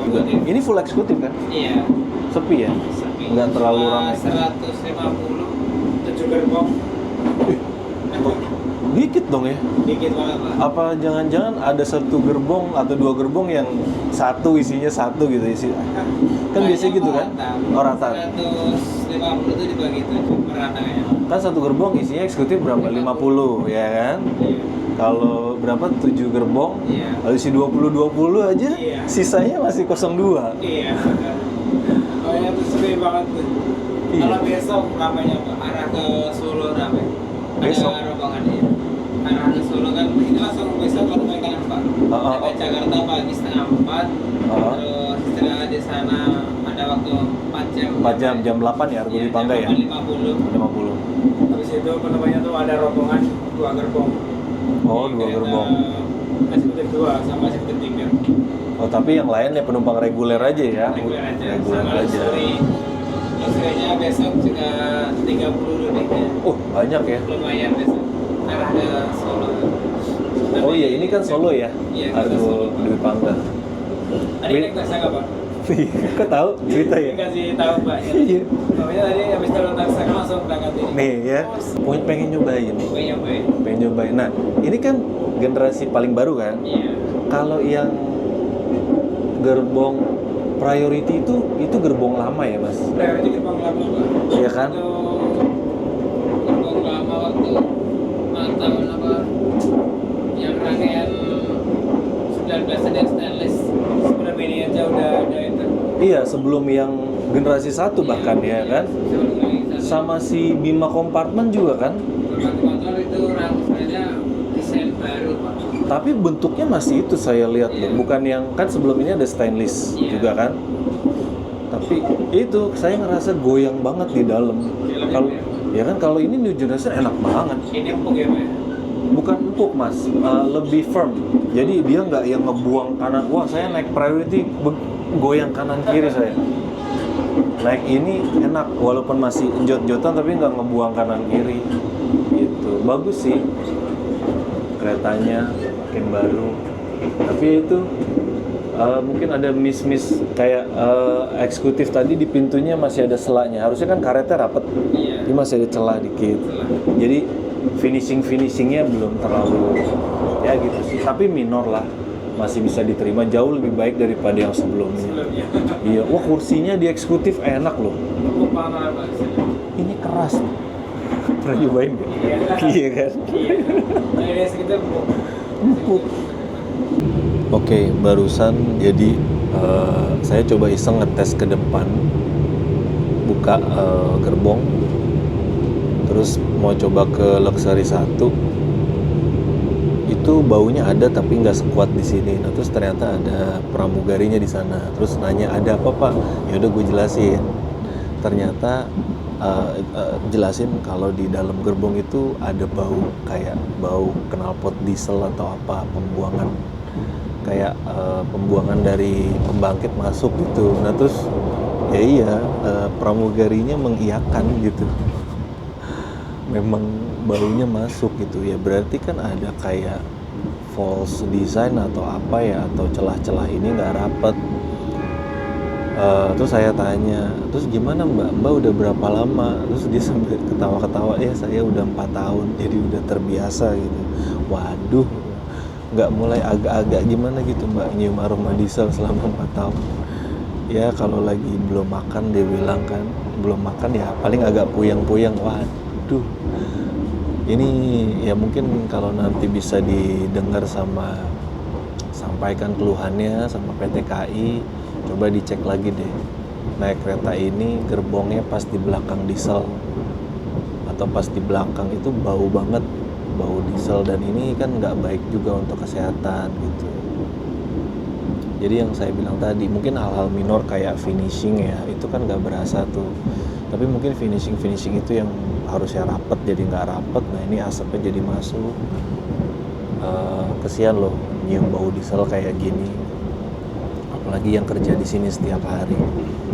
Juga. Ini full eksekutif kan? Iya. Sepi ya? Nggak terlalu ramai. 150, 7 gerbong. Dikit dong ya. Dikit banget Pak. Apa jangan-jangan ada satu gerbong atau dua gerbong yang satu isinya satu gitu isi? Kan biasanya gitu kan? Oh rata. 150 itu dibagi 7 per anaknya. Kan satu gerbong isinya eksekutif berapa? 50 ya kan? Iya. Kalau berapa? 7 gerbong, Iya. lalu isi 20 aja, Iya. sisanya masih 02. Iya. Oh ya itu sepi banget tuh. Iya. Kalau besok ramainya Pak, arah ke Solo ramai. Besok? Ada rombongan ya. Arah ke Solo kan ini langsung besok kalau main kan Pak. Sampai Jakarta pagi 3:30. Terus setelah di sana ada waktu 4 jam. 4 jam, jam 8 ya, Argo di Pangga ya? 50. 50. Habis itu penumpangnya tuh ada rombongan 2 gerbong. Oh, 2 gerbong. Eksekutif 2 sama eksekutif 3. Oh, tapi yang lain ya penumpang reguler aja ya? Reguler aja. Reguler Sama aja. luxury-nya besok juga 30 lebihnya. Oh, banyak ya? Lumayan besok. Arah ke Solo. Oh iya, ini kan Solo ya? Iya, kita Argo Solo. Dwi Pangga. Tadi naik taksi nggak Pak? Kok tahu cerita ya? Dikasih tahu Pak. Iya. Pokoknya tadi habis turun taksi langsung berangkat ini. Nih ya, pengen nyobain. Pokoknya Pak. Pengen nyobain. Nah, ini kan generasi paling baru kan? Iya. Kalau yang gerbong priority itu gerbong lama ya, Mas? Priority gerbong lama Pak. Iya kan? Itu gerbong lama waktu tahun apa? Yang rangkaian 19 sedan stainless. Sebelum ini aja udah ada itu. Iya, sebelum yang generasi 1 bahkan ya kan? Sebelum ini Sama si Bima Kompartmen juga kan? kontrol itu rangkaiannya desain baru Pak. Tapi bentuknya masih itu saya lihat loh, bukan yang kan sebelum ini ada stainless Iya. juga kan? Tapi itu saya ngerasa goyang banget di dalam. Kalau ya kan kalau ini new generation enak banget. Ini empuk ya Pak. Bukan empuk mas, lebih firm. Jadi dia nggak yang ngebuang kanan. Wah saya naik priority goyang kanan kiri saya. Naik ini enak walaupun masih jot-jotan tapi nggak ngebuang kanan kiri. Gitu bagus sih keretanya makin baru. Tapi itu mungkin ada miss kayak eksekutif tadi di pintunya masih ada selanya. Harusnya kan karetnya rapet. Iya. Ini masih ada celah dikit. Jadi finishingnya belum terlalu ya gitu sih. Tapi minor lah, masih bisa diterima, jauh lebih baik daripada yang sebelumnya. Sebelumnya. Iya, wah kursinya di eksekutif enak loh. Empuk banget Pak. Ini keras. Pernah nyobain nggak? Iya kan? Iya. Nah ini sekitar empuk. Empuk. Oke, barusan jadi saya coba iseng ngetes ke depan, buka gerbong, terus mau coba ke luxury 1, itu baunya ada tapi nggak sekuat di sini. Nah terus ternyata ada pramugarinya di sana, terus nanya ada apa Pak? Ya udah gue jelasin. Ternyata jelasin kalau di dalam gerbong itu ada bau kayak bau knalpot diesel atau apa, pembuangan dari pembangkit masuk gitu. Nah terus ya iya, pramugarinya mengiyakan gitu. Memang baunya masuk gitu ya, berarti kan ada kayak false design atau apa ya, atau celah-celah ini nggak rapet. Terus saya tanya, terus gimana mbak udah berapa lama? Terus dia sambil ketawa-ketawa, ya saya udah 4 tahun, jadi udah terbiasa gitu. Waduh, nggak mulai agak-agak gimana gitu mbak nyium aroma diesel selama 4 tahun. Ya kalau lagi belum makan, dia bilang kan, belum makan ya paling agak puyeng-puyeng. Waduh, ini ya mungkin kalau nanti bisa didengar sampaikan keluhannya sama PT KAI, coba dicek lagi deh. Naik kereta ini gerbongnya pas di belakang diesel atau pas di belakang itu bau banget, bau diesel, dan ini kan nggak baik juga untuk kesehatan gitu. Jadi yang saya bilang tadi mungkin hal-hal minor kayak finishing ya, itu kan nggak berasa tuh. Tapi mungkin finishing itu yang harusnya rapet jadi nggak rapet. Nah ini asapnya jadi masuk. Kesian loh nyium bau diesel kayak gini. Apalagi yang kerja di sini setiap hari.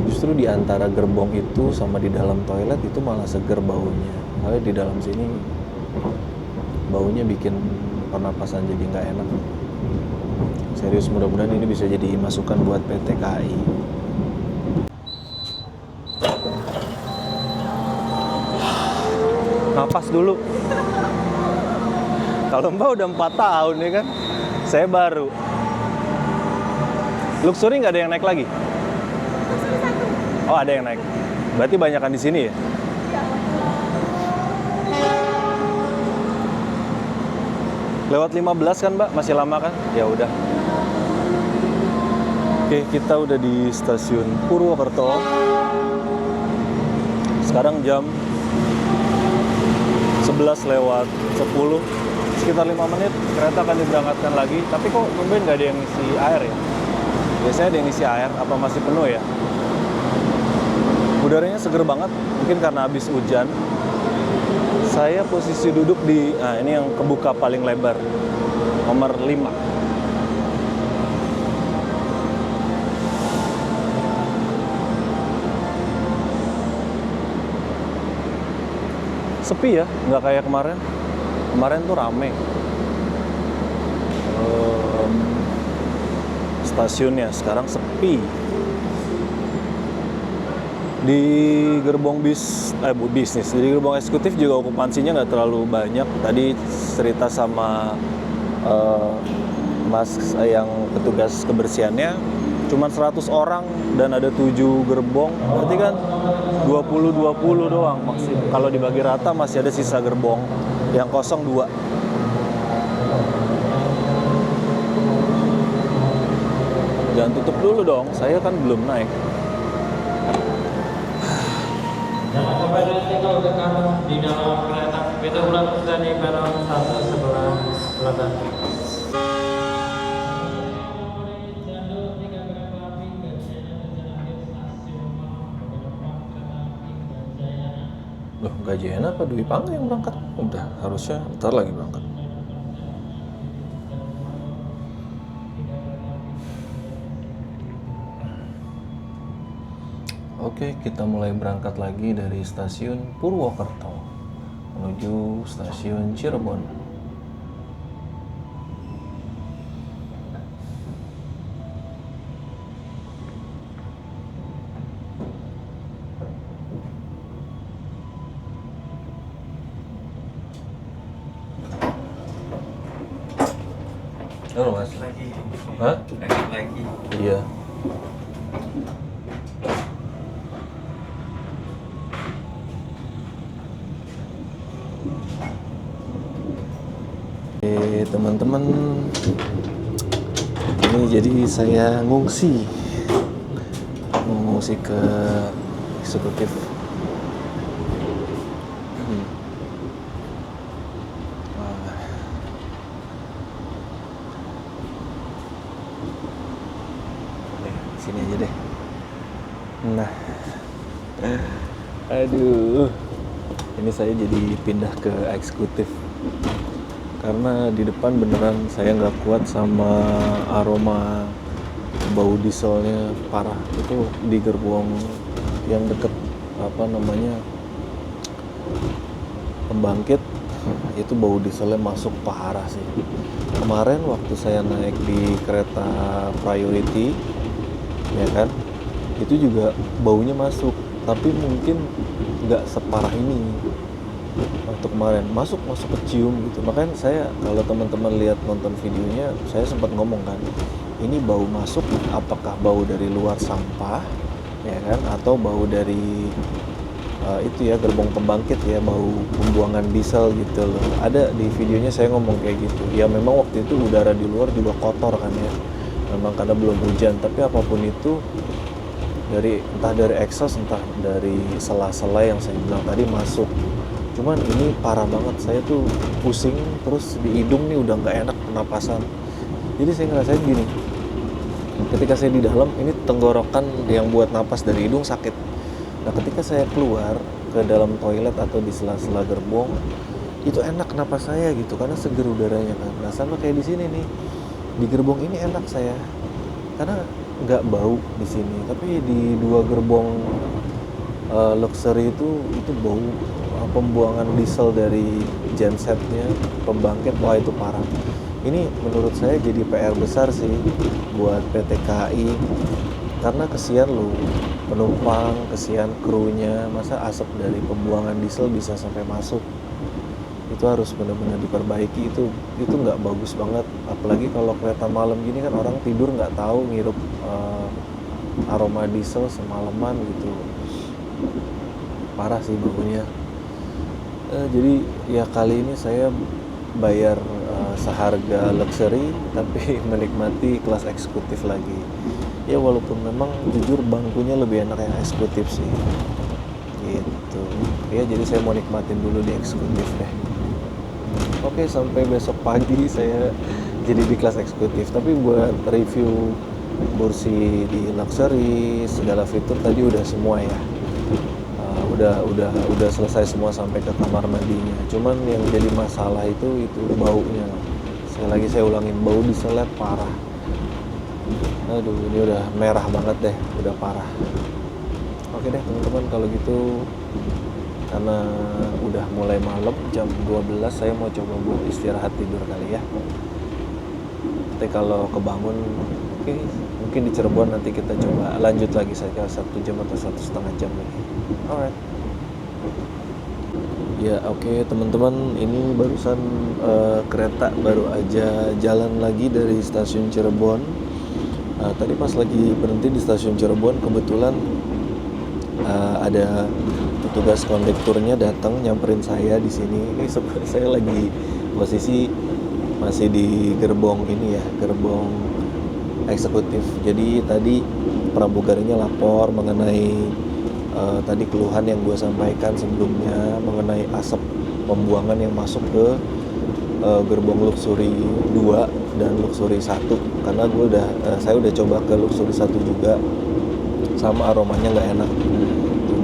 Justru di antara gerbong itu sama di dalam toilet itu malah seger baunya. Kalau di dalam sini baunya bikin pernapasan jadi nggak enak. Serius, mudah-mudahan ini bisa jadi masukan buat PT KAI. Napas dulu. Kalau Mbak udah 4 tahun ya kan, saya baru. Luxury nggak ada yang naik lagi? Luxury 1. Oh ada yang naik. Berarti banyakan di sini ya? Lewat 15 kan Mbak, masih lama kan? Ya udah. Oke, kita udah di stasiun Purwokerto. Sekarang jam 11 lewat 10. Sekitar 5 menit kereta akan diberangkatkan lagi. Tapi kok tumben nggak ada yang ngisi air ya? Biasanya ada yang ngisi air, apa masih penuh ya? Udaranya seger banget, mungkin karena habis hujan. Saya posisi duduk di, nah ini yang kebuka paling lebar, nomor 5. Sepi ya, nggak kayak kemarin. Kemarin tuh rame. Stasiunnya sekarang sepi. Di gerbong bisnis, di gerbong eksekutif juga okupansinya nggak terlalu banyak. Tadi cerita sama Mas yang petugas kebersihannya, cuma 100 orang dan ada 7 gerbong, berarti kan 20-20 doang maksimal. Kalau dibagi rata masih ada sisa gerbong yang kosong 2. Jangan tutup dulu dong, saya kan belum naik. Jangan sampai tinggal ke kanan di dalam kereta. Pintu ulang sudah di peron 1 sebelah selatan. Loh, gajian apa Dwi Pang yang berangkat? Udah, harusnya ntar lagi berangkat. Oke, kita mulai berangkat lagi dari stasiun Purwokerto menuju stasiun Cirebon. Halo Mas. Lagi. Hah? Lagi. Iya. Teman-teman, ini jadi saya ngungsi ke eksekutif. Sini aja deh. Nah, aduh, ini saya jadi pindah ke eksekutif. Karena di depan beneran saya nggak kuat sama aroma bau dieselnya parah. Itu di gerbong yang deket pembangkit, itu bau dieselnya masuk parah sih. Kemarin waktu saya naik di kereta priority, ya kan, itu juga baunya masuk, tapi mungkin nggak separah ini. Waktu kemarin masuk kecium gitu. Makanya saya, kalau teman-teman lihat nonton videonya, saya sempat ngomong kan, ini bau masuk apakah bau dari luar sampah ya kan, atau bau dari itu ya, gerbong pembangkit ya, bau pembuangan diesel gitu loh. Ada di videonya saya ngomong kayak gitu. Ya memang waktu itu udara di luar juga kotor kan ya, memang karena belum hujan. Tapi apapun itu, entah dari exhaust, entah dari sela-sela yang saya bilang tadi masuk. Cuman ini parah banget, saya tuh pusing, terus di hidung nih udah nggak enak pernapasan. Jadi saya ngerasain gini, ketika saya di dalam, ini tenggorokan yang buat napas dari hidung sakit. Nah ketika saya keluar ke dalam toilet atau di sela-sela gerbong, itu enak napas saya gitu, karena seger udaranya kan. Nah sama kayak di sini nih, di gerbong ini enak saya, karena nggak bau di sini. Tapi di 2 gerbong luxury itu bau pembuangan diesel dari gensetnya, pembangkit, wah itu parah. Ini menurut saya jadi PR besar sih buat PT KAI, karena kesian loh penumpang, kesian krunya, masa asap dari pembuangan diesel bisa sampai masuk. itu harus benar-benar diperbaiki. Itu nggak bagus banget, apalagi kalau kereta malam gini kan orang tidur nggak tahu ngirup aroma diesel semalaman gitu, parah sih baunya. Jadi ya kali ini saya bayar seharga luxury tapi menikmati kelas eksekutif lagi. Ya walaupun memang jujur bangkunya lebih enak yang eksekutif sih gitu ya, jadi saya mau nikmatin dulu di eksekutif deh. Oke, sampai besok pagi saya jadi di kelas eksekutif, tapi buat review kursi di luxury segala fitur tadi udah semua ya. Udah selesai semua sampai ke kamar mandinya. Cuman yang jadi masalah itu baunya. Sekali lagi saya ulangin, bau dieselnya parah. Aduh, ini udah merah banget deh, udah parah. Oke deh teman-teman, kalau gitu karena udah mulai malam jam 12, saya mau coba buat istirahat tidur kali ya. Nanti kalau kebangun, oke, mungkin di Cirebon nanti kita coba lanjut lagi saja 1 jam atau 1,5 jam lagi. Alright. Ya oke teman-teman, ini barusan kereta baru aja jalan lagi dari stasiun Cirebon. Tadi pas lagi berhenti di stasiun Cirebon, kebetulan ada petugas kondekturnya datang nyamperin saya di sini. Ini sebenarnya saya lagi posisi masih di gerbong ini ya, gerbong eksekutif. Jadi tadi pramugarinya lapor mengenai tadi keluhan yang gue sampaikan sebelumnya mengenai asap pembuangan yang masuk ke gerbong luxury 2 dan luxury 1, karena saya udah coba ke luxury 1 juga sama aromanya nggak enak.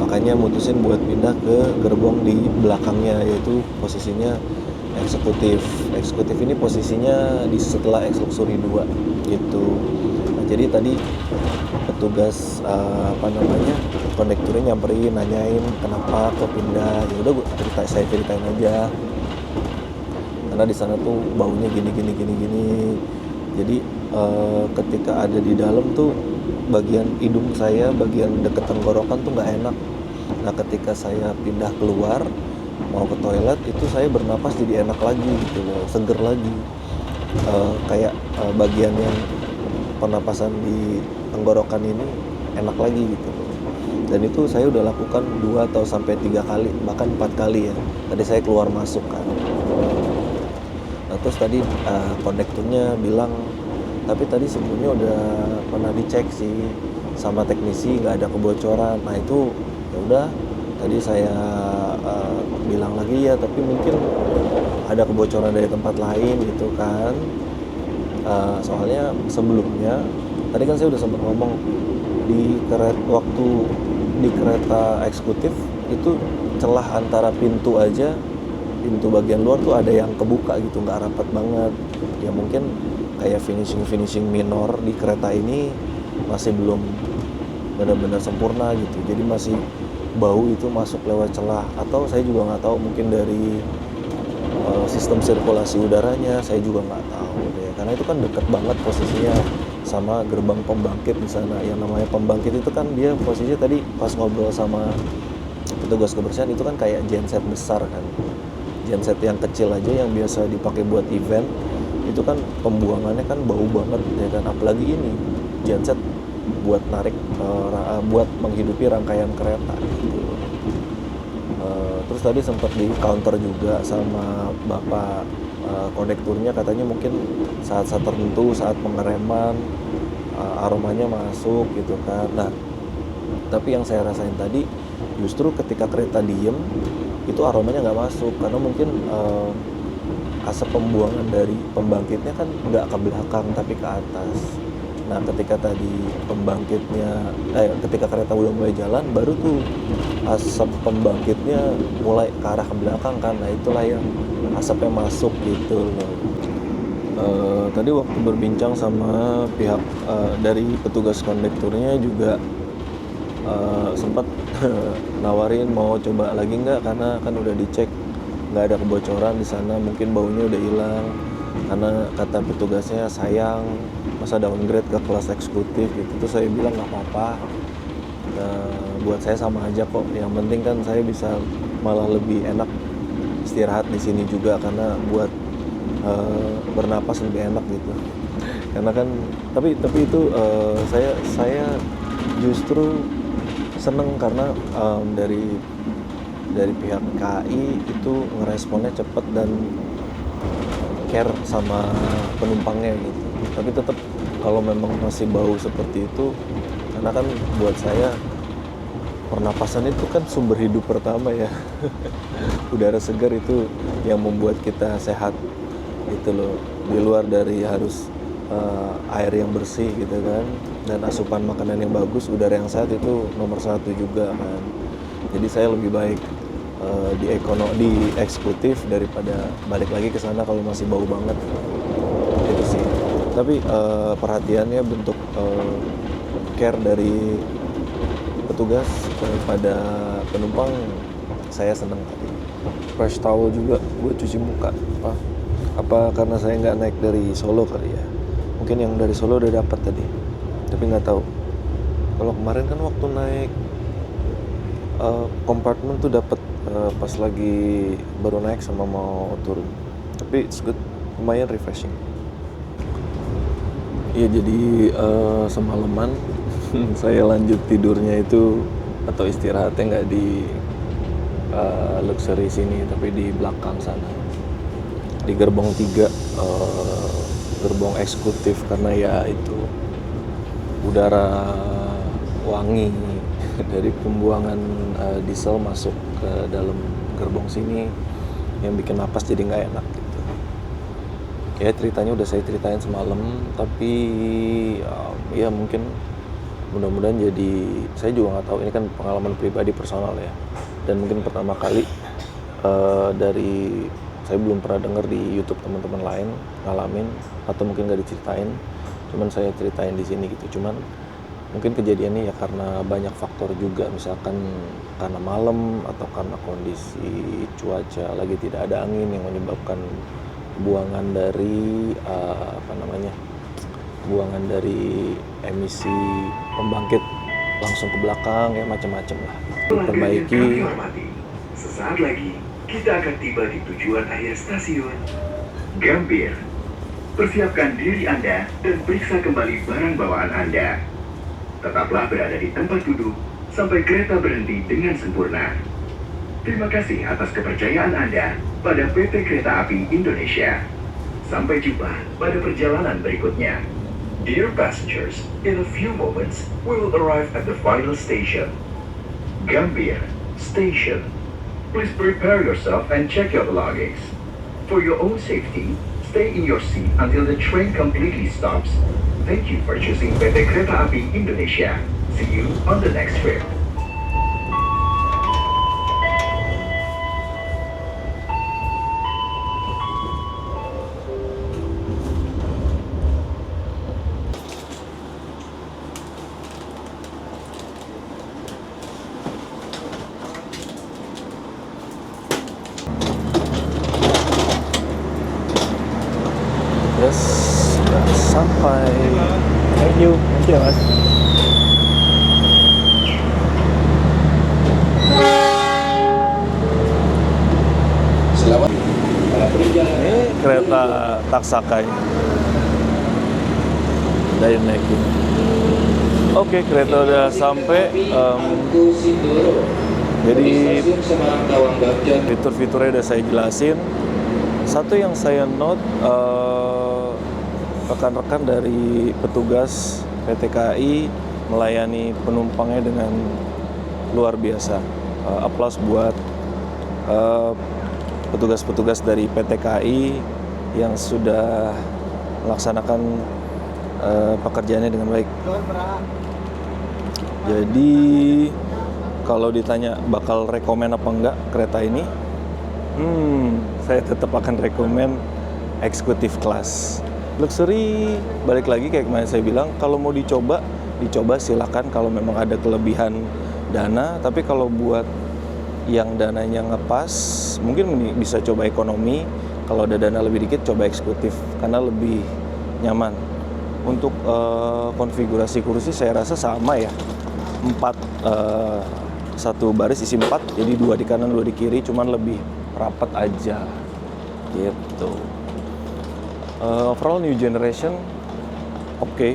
Makanya mutusin buat pindah ke gerbong di belakangnya, yaitu posisinya eksekutif. Eksekutif ini posisinya di setelah luxury 2 gitu. Nah, jadi tadi petugas kondekturnya nyamperin, nanyain kenapa kok pindah. Ya udah saya ceritain aja, karena di sana tuh baunya gini. Jadi ketika ada di dalam tuh bagian hidung saya, bagian deket tenggorokan tuh nggak enak. Nah ketika saya pindah keluar mau ke toilet, itu saya bernapas jadi enak lagi gitu loh, seger lagi. Kayak bagian yang pernapasan di tenggorokan ini enak lagi gitu loh. Dan itu saya udah lakukan 2 atau sampai 3 kali, bahkan 4 kali ya. Tadi saya keluar masuk kan. Nah, terus tadi kondekturnya bilang, tapi tadi sebelumnya udah pernah dicek sih sama teknisi, nggak ada kebocoran. Nah itu ya udah, tadi saya bilang lagi ya, tapi mungkin ada kebocoran dari tempat lain gitu kan. Soalnya sebelumnya tadi kan saya udah sempat ngomong waktu di kereta eksekutif itu celah antara pintu bagian luar tuh ada yang kebuka gitu, nggak rapat banget ya. Mungkin kayak finishing minor di kereta ini masih belum benar-benar sempurna gitu, jadi masih bau itu masuk lewat celah, atau saya juga nggak tahu, mungkin dari sistem sirkulasi udaranya, saya juga nggak tahu deh, karena itu kan deket banget posisinya sama gerbang pembangkit di sana. Yang namanya pembangkit itu kan dia posisinya, tadi pas ngobrol sama petugas kebersihan, itu kan kayak genset besar kan, genset yang kecil aja yang biasa dipakai buat event itu kan pembuangannya kan bau banget ya kan, apalagi ini genset buat narik buat menghidupi rangkaian kereta gitu. Terus tadi sempat di counter juga sama bapak kondekturnya, katanya mungkin saat-saat tertentu, saat pengereman aromanya masuk gitu kan. Nah tapi yang saya rasain tadi justru ketika kereta diem itu aromanya nggak masuk, karena mungkin asap pembuangan dari pembangkitnya kan nggak ke belakang tapi ke atas. Nah ketika tadi ketika kereta udah mulai jalan, baru tuh asap pembangkitnya mulai ke arah ke belakang kan. Nah itulah yang asapnya masuk gitu loh. Tadi waktu berbincang sama pihak dari petugas kondekturnya juga sempat nawarin mau coba lagi nggak, karena kan udah dicek nggak ada kebocoran di sana, mungkin baunya udah hilang. Karena kata petugasnya sayang masa downgrade ke kelas eksekutif gitu. Terus saya bilang nggak apa-apa, buat saya sama aja kok, yang penting kan saya bisa malah lebih enak istirahat di sini juga karena buat bernapas lebih enak gitu. Karena kan tapi itu saya justru seneng karena dari pihak KAI itu ngeresponnya cepet dan care sama penumpangnya gitu. Tapi tetap kalau memang masih bau seperti itu, karena kan buat saya pernapasan itu kan sumber hidup pertama ya. Udara segar itu yang membuat kita sehat gitu loh. Di luar dari harus air yang bersih gitu kan, dan asupan makanan yang bagus, udara yang sehat itu nomor satu juga kan. Jadi saya lebih baik di eksekutif daripada balik lagi ke sana kalau masih bau banget gitu sih. Tapi perhatiannya, bentuk care dari petugas kepada penumpang saya senang tadi. Fresh towel juga buat cuci muka. Apa karena saya nggak naik dari Solo kali ya? Mungkin yang dari Solo udah dapat tadi, tapi nggak tahu. Kalau kemarin kan waktu naik kompartemen tuh dapat pas lagi baru naik sama mau turun. Tapi it's good, lumayan refreshing. Iya, jadi semalaman saya lanjut tidurnya itu atau istirahatnya nggak di luxury sini, tapi di belakang sana, di gerbong 3, gerbong eksekutif, karena ya itu udara wangi dari pembuangan diesel masuk ke dalam gerbong sini yang bikin napas jadi nggak enak gitu. Ya ceritanya udah saya ceritain semalam, tapi ya mungkin mudah-mudahan jadi, saya juga nggak tahu, ini kan pengalaman pribadi personal ya, dan mungkin pertama kali dari saya belum pernah dengar di YouTube teman-teman lain ngalamin, atau mungkin nggak diceritain, cuman saya ceritain di sini gitu. Cuman mungkin kejadiannya ya karena banyak faktor juga, misalkan karena malam atau karena kondisi cuaca lagi tidak ada angin yang menyebabkan buangan dari buangan dari emisi pembangkit langsung ke belakang, ya macam-macam lah. Diperbaiki. Sesaat lagi kita akan tiba di tujuan akhir stasiun Gambir. Persiapkan diri Anda dan periksa kembali barang bawaan Anda. Tetaplah berada di tempat duduk sampai kereta berhenti dengan sempurna. Terima kasih atas kepercayaan Anda pada PT Kereta Api Indonesia. Sampai jumpa pada perjalanan berikutnya. Dear passengers, in a few moments we will arrive at the final station, Gambir Station. Please prepare yourself and check your belongings. For your own safety, stay in your seat until the train completely stops. Thank you for choosing PT Kereta Api Indonesia. See you on the next trip. Yes, sudah sampai. Thank you mas. Selamat. Ini kereta Taksakai dari naikin. Oke, kereta udah sampai. Jadi fitur-fiturnya udah saya jelasin. Satu yang saya note, rekan-rekan dari petugas PT KAI melayani penumpangnya dengan luar biasa. Aplaus buat petugas-petugas dari PT KAI yang sudah melaksanakan pekerjaannya dengan baik. Jadi kalau ditanya bakal rekomen apa enggak kereta ini, saya tetap akan rekomen eksekutif kelas. Luxury, balik lagi kayak kemarin saya bilang, kalau mau dicoba silakan kalau memang ada kelebihan dana. Tapi kalau buat yang dananya ngepas, mungkin bisa coba ekonomi. Kalau ada dana lebih dikit, coba eksekutif karena lebih nyaman. Untuk konfigurasi kursi saya rasa sama ya, 4 satu baris isi 4, jadi 2 di kanan 2 di kiri, cuman lebih rapat aja gitu. Overall new generation oke.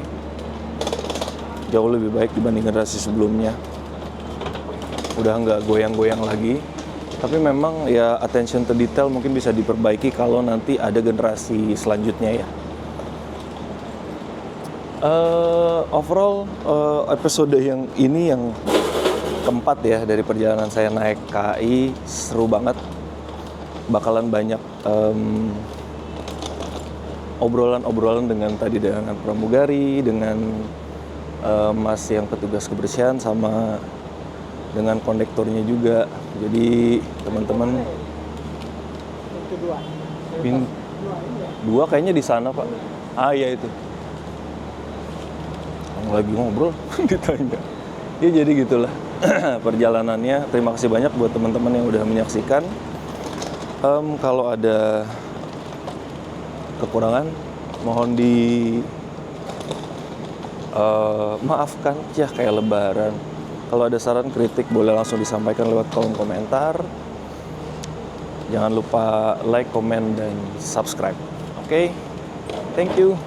Jauh lebih baik dibanding generasi sebelumnya. Udah nggak goyang-goyang lagi. Tapi memang ya attention to detail mungkin bisa diperbaiki kalau nanti ada generasi selanjutnya ya. Overall episode yang ini yang keempat ya dari perjalanan saya naik KAI, seru banget. Bakalan banyak obrolan-obrolan dengan pramugari, dengan mas yang petugas kebersihan, sama dengan kondektornya juga. Jadi teman-teman dua kayaknya di sana Pak. Ya itu yang lagi ngobrol ditanya. Ya jadi gitulah perjalanannya. Terima kasih banyak buat teman-teman yang udah menyaksikan. Kalau ada kekurangan mohon maafkan ya, kayak lebaran. Kalau ada saran kritik boleh langsung disampaikan lewat kolom komentar. Jangan lupa like, comment, dan subscribe. Oke? Thank you.